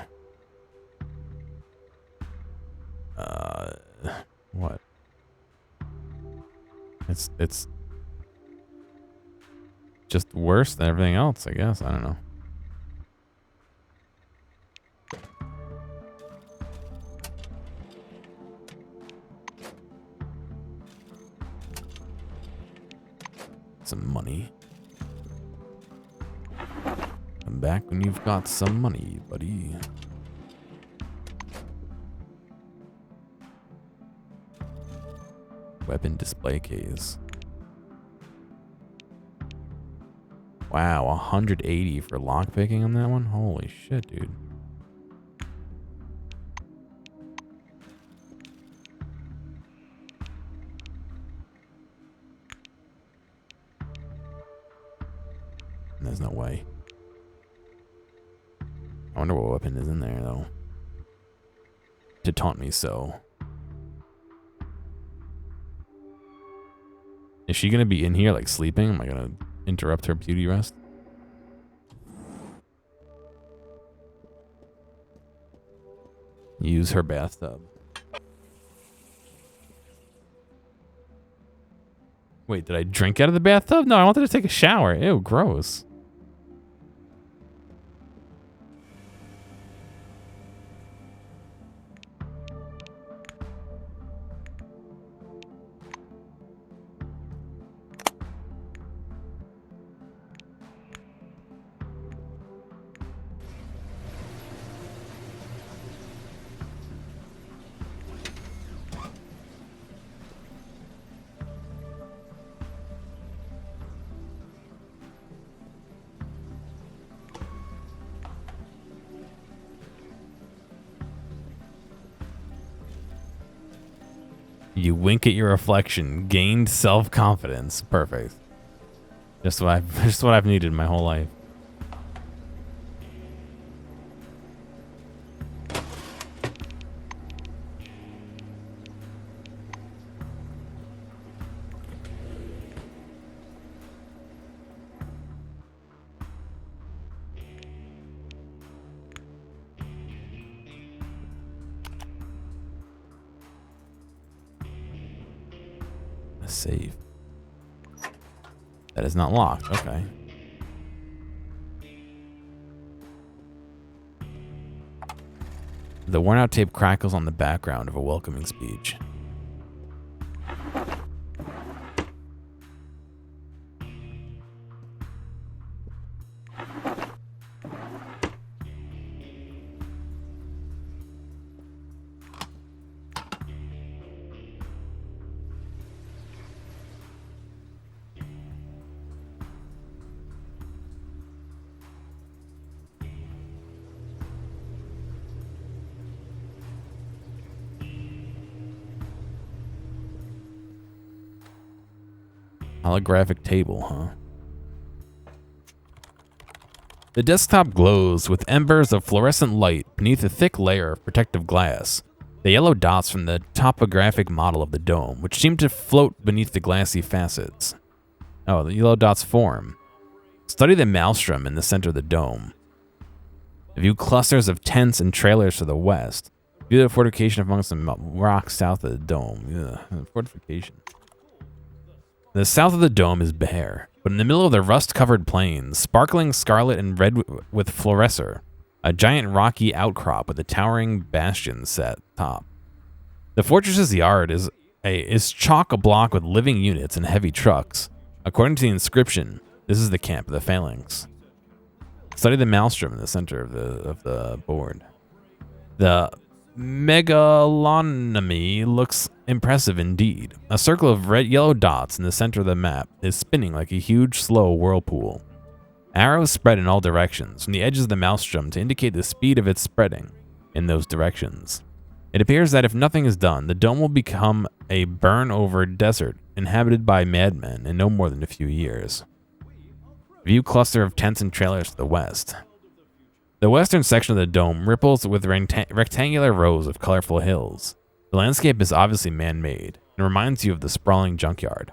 S1: What? It's just worse than everything else, I guess. I don't know. Some money. Come back when you've got some money, buddy. Weapon display case. Wow, 180 for lockpicking on that one? Holy shit, dude. There's no way. I wonder what weapon is in there, though. To taunt me so. Is she gonna be in here, like, sleeping? Am I gonna interrupt her beauty rest? Use her bathtub. Wait, did I drink out of the bathtub? No, I wanted to take a shower. Ew, gross. You wink at your reflection. Gained self-confidence. Perfect. Just what I've needed my whole life. Save. That is not locked. Okay. The worn out tape crackles on the background of a welcoming speech. Holographic table, huh? The desktop glows with embers of fluorescent light beneath a thick layer of protective glass. The yellow dots from the topographic model of the dome, which seem to float beneath the glassy facets. Oh, the yellow dots form. Study the maelstrom in the center of the dome. View clusters of tents and trailers to the west. View the fortification amongst the rocks south of the dome. Ugh, fortification. The south of the dome is bare, but in the middle of the rust-covered plains, sparkling scarlet and red with fluorescer, a giant rocky outcrop with a towering bastion set top. The fortress's yard is chock-a-block with living units and heavy trucks. According to the inscription, this is the camp of the Phalanx. Study the maelstrom in the center of the board. The megalonymy looks impressive indeed. A circle of yellow dots in the center of the map is spinning like a huge, slow whirlpool. Arrows spread in all directions from the edges of the maelstrom to indicate the speed of its spreading in those directions. It appears that if nothing is done, the dome will become a burn-over desert inhabited by madmen in no more than a few years. View cluster of tents and trailers to the west. The western section of the dome ripples with rectangular rows of colorful hills. The landscape is obviously man-made and reminds you of the sprawling junkyard.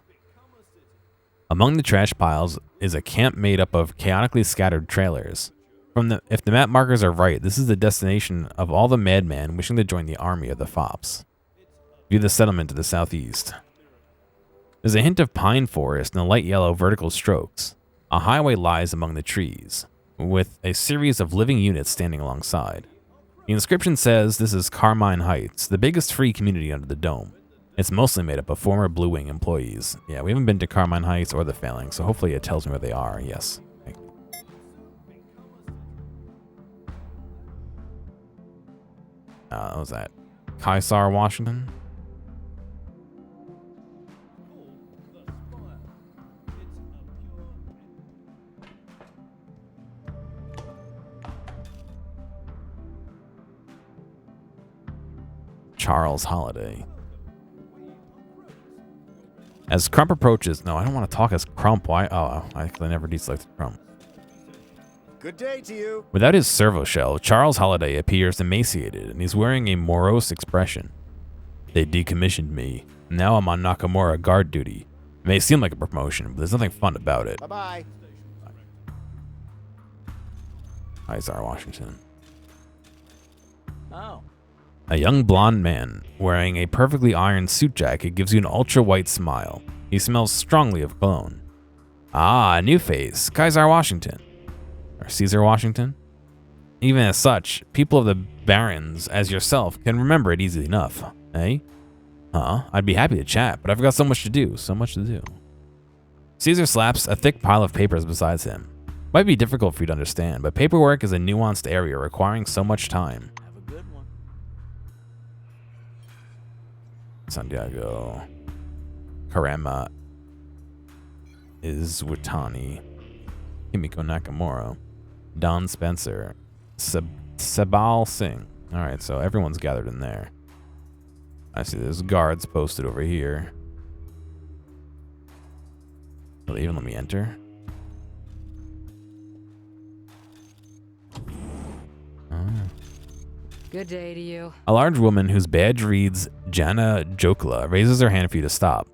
S1: Among the trash piles is a camp made up of chaotically scattered trailers. If the map markers are right, this is the destination of all the madmen wishing to join the army of the Fops. View the settlement to the southeast. There's a hint of pine forest and the light yellow vertical strokes. A highway lies among the trees, with a series of living units standing alongside. The inscription says this is Carmine Heights, the biggest free community under the dome. It's mostly made up of former Blue Wing employees. Yeah, we haven't been to Carmine Heights or the Phalanx, so hopefully it tells me where they are. Yes. Thank you. What was that? Kaisar, Washington? Charles Holiday. As Crump approaches, no, I don't want to talk as Crump. Why? Oh, I never deselected Crump.
S2: Good day to you.
S1: Without his servo shell, Charles Holiday appears emaciated, and he's wearing a morose expression. They decommissioned me. Now I'm on Nakamura guard duty. It may seem like a promotion, but there's nothing fun about it.
S2: Bye-bye.
S1: Kaisar, Washington.
S2: Oh.
S1: A young blonde man wearing a perfectly ironed suit jacket gives you an ultra-white smile. He smells strongly of cologne. Ah, a new face, Kaisar Washington. Or Caesar Washington? Even as such, people of the barons, as yourself, can remember it easily enough, eh? I'd be happy to chat, but I've got so much to do, Caesar slaps a thick pile of papers beside him. Might be difficult for you to understand, but paperwork is a nuanced area requiring so much time.
S2: Have a good one.
S1: Santiago. Karama. Izwatani. Himiko Nakamura. Don Spencer. Sabal Singh. Alright, so everyone's gathered in there. I see there's guards posted over here. Will they even let me enter?
S3: Good day to you.
S1: A large woman whose badge reads Jana Jokla raises her hand for you to stop.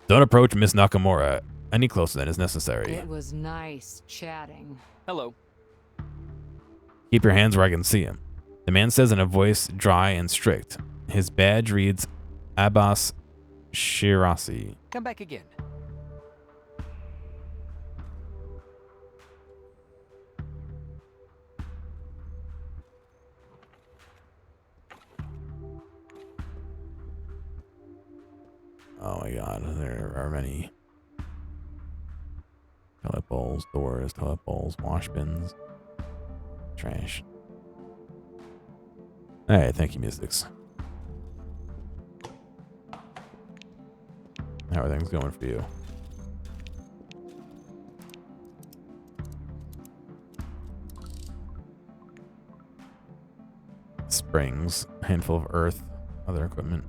S1: Don't approach Miss Nakamura any closer than is necessary.
S3: It was nice chatting.
S2: Hello.
S1: Keep your hands where I can see him. The man says in a voice dry and strict. His badge reads Abbas Shirasi.
S2: Come back again.
S1: Oh my god, there are many. Toilet bowls, doors, toilet bowls, wash bins, trash. Hey, thank you, Mystics. How are things going for you? Springs, handful of earth, other equipment.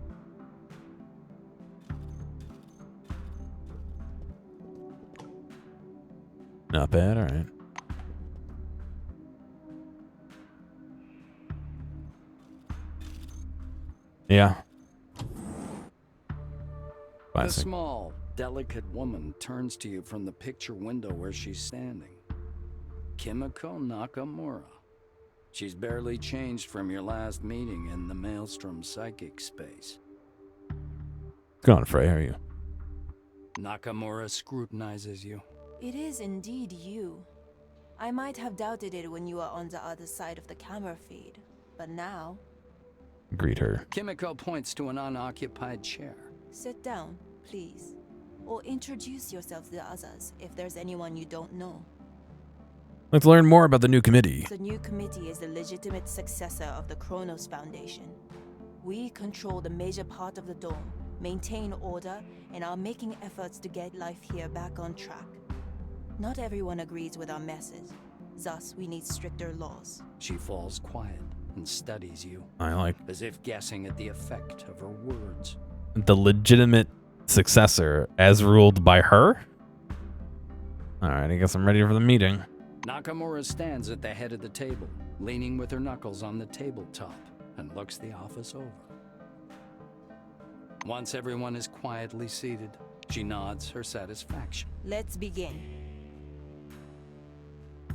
S1: Not bad, alright. Yeah.
S4: The
S1: Classic.
S4: small, delicate woman turns to you from the picture window where she's standing. Kimiko Nakamura. She's barely changed from your last meeting in the Maelstrom psychic space.
S1: What's going on, Frey? How are you?
S4: Nakamura scrutinizes you.
S7: It is indeed you. I might have doubted it when you were on the other side of the camera feed, but now,
S1: Greet her.
S4: Kimiko points to an unoccupied chair.
S7: sit down, please. Or introduce yourself to the others if there's anyone you don't know.
S1: Let's learn more about the new committee.
S7: The new committee is the legitimate successor of the Kronos Foundation. We control the major part of the dome, maintain order, and are making efforts to get life here back on track. Not everyone agrees with our message, thus we need stricter laws.
S4: She falls quiet and studies you,
S1: I like
S4: as if guessing at the effect of her words.
S1: the legitimate successor as ruled by her. Alright, I guess I'm ready for the meeting.
S4: Nakamura stands at the head of the table, leaning with her knuckles on the tabletop, and looks the office over. Once everyone is quietly seated, she nods her satisfaction.
S7: Let's begin.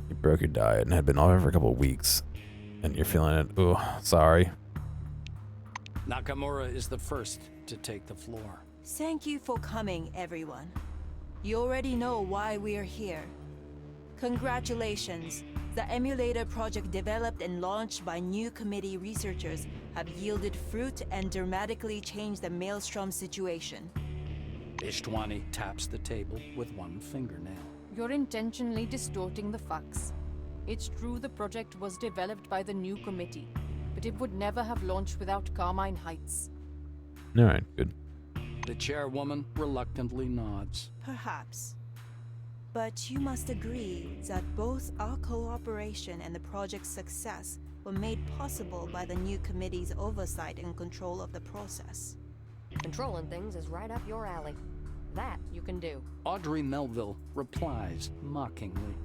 S1: You broke your diet and had been off for a couple of weeks. And you're feeling it. Ooh, sorry.
S4: Nakamura is the first to take the floor.
S7: Thank you for coming, everyone. You already know why we're here. Congratulations! The emulator project developed and launched by new committee researchers have yielded fruit and dramatically changed the Maelstrom situation.
S4: Ishtwani taps the table with one fingernail.
S8: You're intentionally distorting the facts. It's true the project was developed by the new committee, but it would never have launched without Carmine Heights.
S1: Alright, good.
S4: The chairwoman reluctantly nods.
S7: Perhaps. But you must agree that both our cooperation and the project's success were made possible by the new committee's oversight and control of the process.
S9: Controlling things is right up your alley. That you can do.
S4: Audrey Melville replies mockingly.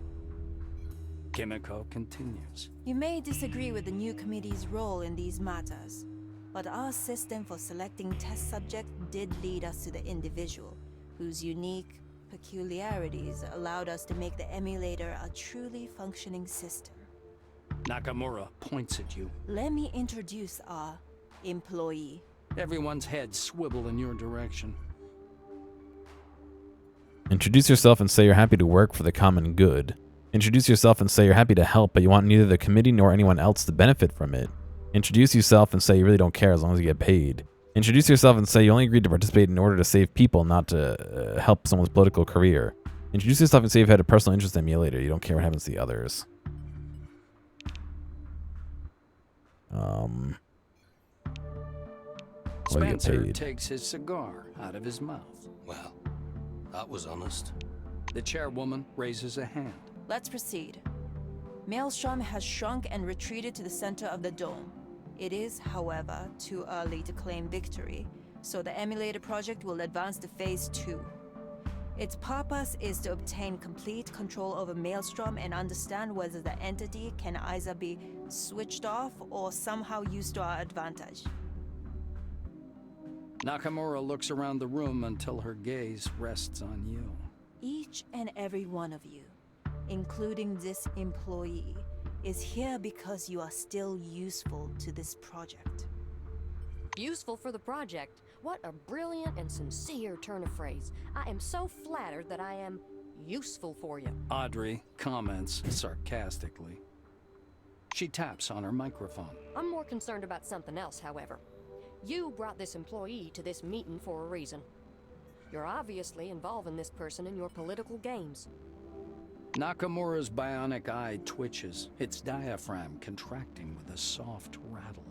S4: Kimiko continues.
S7: You may disagree with the new committee's role in these matters, but our system for selecting test subjects did lead us to the individual, whose unique peculiarities allowed us to make the emulator a truly functioning system.
S4: Nakamura points at you.
S7: Let me introduce our employee.
S4: Everyone's heads swivel in your direction.
S1: Introduce yourself and say you're happy to work for the common good. Introduce yourself and say you're happy to help, but you want neither the committee nor anyone else to benefit from it. Introduce yourself and say you really don't care as long as you get paid. Introduce yourself and say you only agreed to participate in order to save people, not to help someone's political career. Introduce yourself and say you've had a personal interest in emulator. You don't care what happens to the others. What do you get
S4: Spencer
S1: paid?
S4: takes his cigar out of his mouth.
S10: Well, that was honest.
S4: The chairwoman raises a hand.
S7: Let's proceed. Maelstrom has shrunk and retreated to the center of the dome. It is, however, too early to claim victory, so the emulator project will advance to Phase 2. Its purpose is to obtain complete control over Maelstrom and understand whether the entity can either be switched off or somehow used to our advantage.
S4: Nakamura looks around the room until her gaze rests on you.
S7: Each and every one of you, including this employee, is here because you are still useful to this project.
S9: Useful for the project. What a brilliant and sincere turn of phrase. I am so flattered that I am useful for you.
S4: Audrey comments sarcastically. She taps on her microphone.
S9: I'm more concerned about something else, however. You brought this employee to this meeting for a reason. You're obviously involving this person in your political games.
S4: Nakamura's bionic eye twitches, its diaphragm contracting with a soft rattle.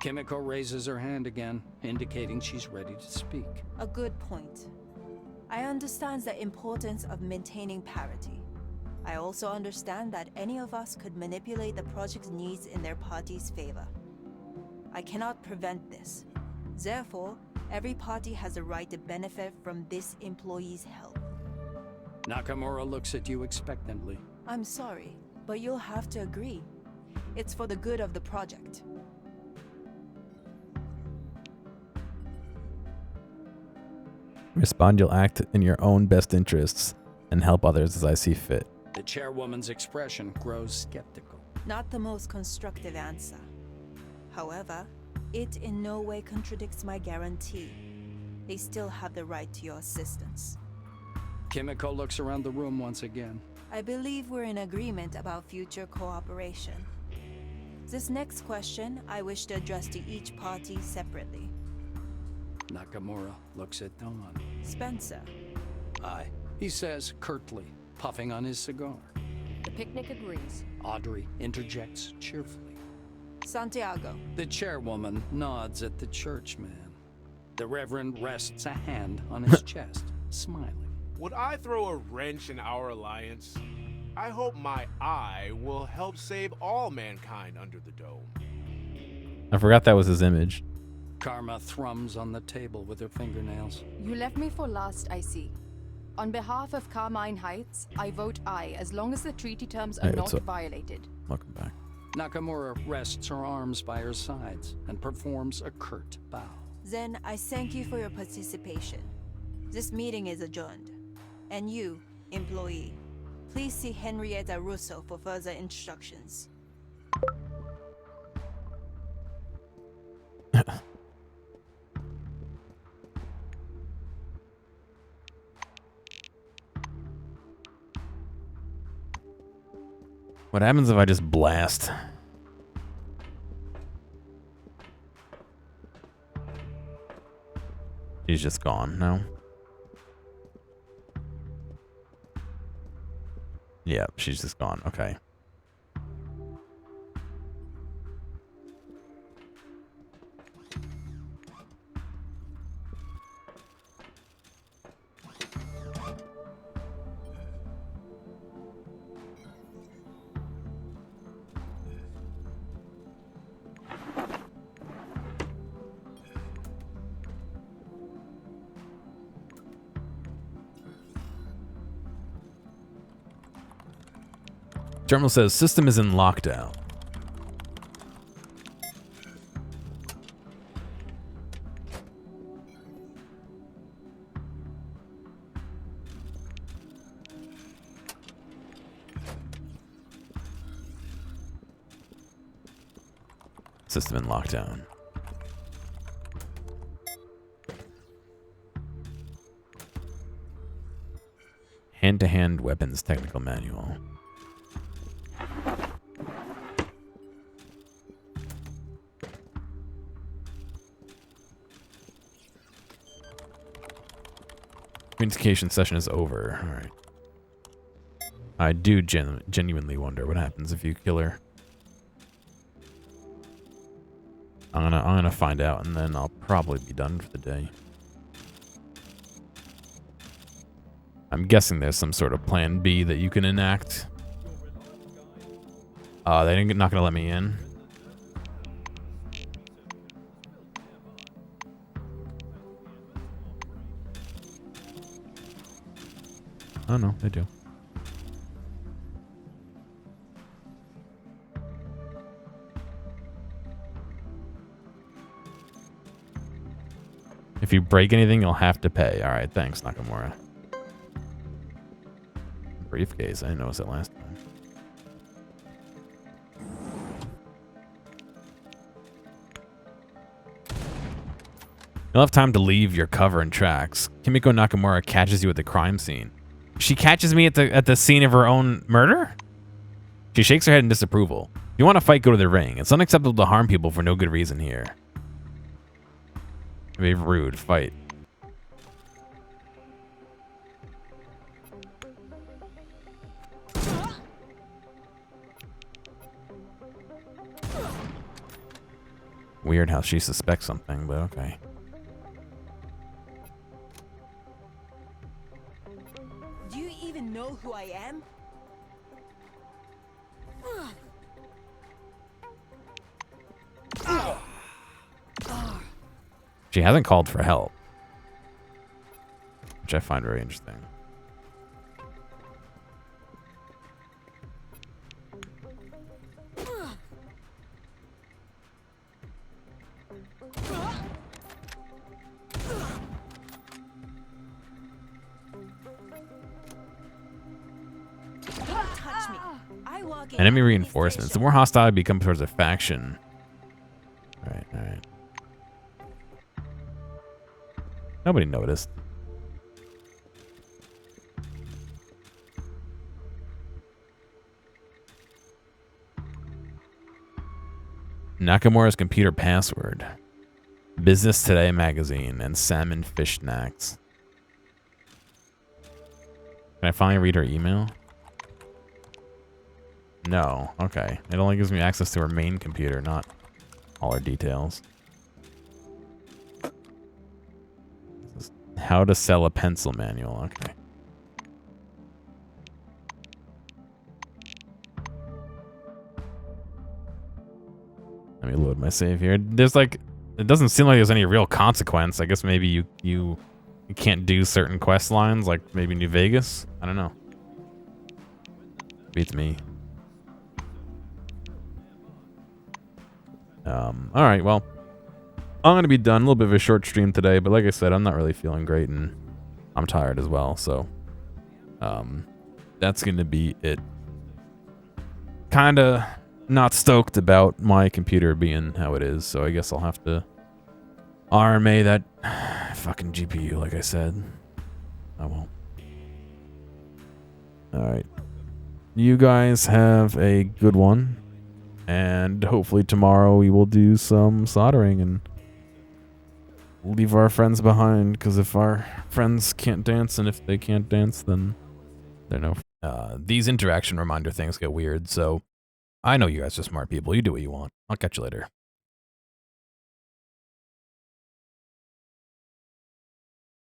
S4: Kimiko raises her hand again, indicating she's ready to speak.
S7: A good point. I understand the importance of maintaining parity. I also understand that any of us could manipulate the project's needs in their party's favor. I cannot prevent this. Therefore, every party has a right to benefit from this employee's help.
S4: Nakamura looks at you expectantly.
S7: I'm sorry, but you'll have to agree. It's for the good of the project.
S1: Respond, you'll act in your own best interests and help others as I see fit.
S4: The chairwoman's expression grows skeptical.
S7: Not the most constructive answer. However, it in no way contradicts my guarantee. They still have the right to your assistance.
S4: Kimiko looks around the room once again.
S7: I believe we're in agreement about future cooperation. This next question I wish to address to each party separately.
S4: Nakamura looks at Dawn.
S7: Spencer.
S10: Aye.
S4: He says curtly, puffing on his cigar.
S9: The picnic agrees.
S4: Audrey interjects cheerfully.
S7: Santiago.
S4: The chairwoman nods at the churchman. The Reverend rests a hand on his chest, smiling.
S11: Would I throw a wrench in our alliance? I hope my eye will help save all mankind under the dome.
S1: I forgot that was his image.
S4: Karma thrums on the table with her fingernails.
S8: You left me for last, I see. On behalf of Carmine Heights, I vote aye, as long as the treaty terms are
S1: Hey,
S8: not
S1: what's up?
S8: violated.
S1: Welcome back.
S4: Nakamura rests her arms by her sides and performs a curt bow.
S7: Then I thank you for your participation. This meeting is adjourned. And you, employee, please see Henrietta Russo for further instructions.
S1: What happens if I just blast? She's just gone, no? Yeah, she's just gone. Okay. Terminal says system is in lockdown. System in lockdown. Hand-to-hand weapons technical manual. Communication session is over. All right. I do genuinely wonder what happens if you kill her. I'm gonna find out, and then I'll probably be done for the day. I'm guessing there's some sort of plan B that you can enact. They're not gonna let me in. Oh no, they do. If you break anything, you'll have to pay. All right, thanks, Nakamura. Briefcase. I didn't notice it last time. You'll have time to leave your cover and tracks. Kimiko Nakamura catches you at the crime scene. She catches me at the scene of her own murder? She shakes her head in disapproval. If you want to fight, go to the ring. It's unacceptable to harm people for no good reason here. Be rude. Fight. Weird how she suspects something, but okay.
S7: Do you even know who I am?
S1: She hasn't called for help, which I find very interesting. Enemy reinforcements. The more hostile you become towards a faction. Alright, alright. Nobody noticed. Nakamura's computer password. Business Today magazine and salmon fish snacks. Can I finally read her email? No. Okay. It only gives me access to her main computer, not all her details. How to sell a pencil manual. Okay. Let me load my save here. There's like, it doesn't seem like there's any real consequence. I guess maybe you can't do certain quest lines, like maybe New Vegas. I don't know. Beats me. All right, well, I'm gonna be done. A little bit of a short stream today, but like I said, I'm not really feeling great, and I'm tired as well. So, that's gonna be it. Kinda not stoked about my computer being how it is, so I guess I'll have to RMA that fucking GPU, like I said. I won't. All right, you guys have a good one. And hopefully tomorrow we will do some soldering and leave our friends behind. Because if our friends can't dance, and if they can't dance, then they're no. These interaction reminder things get weird. So I know you guys are smart people. You do what you want. I'll catch you later.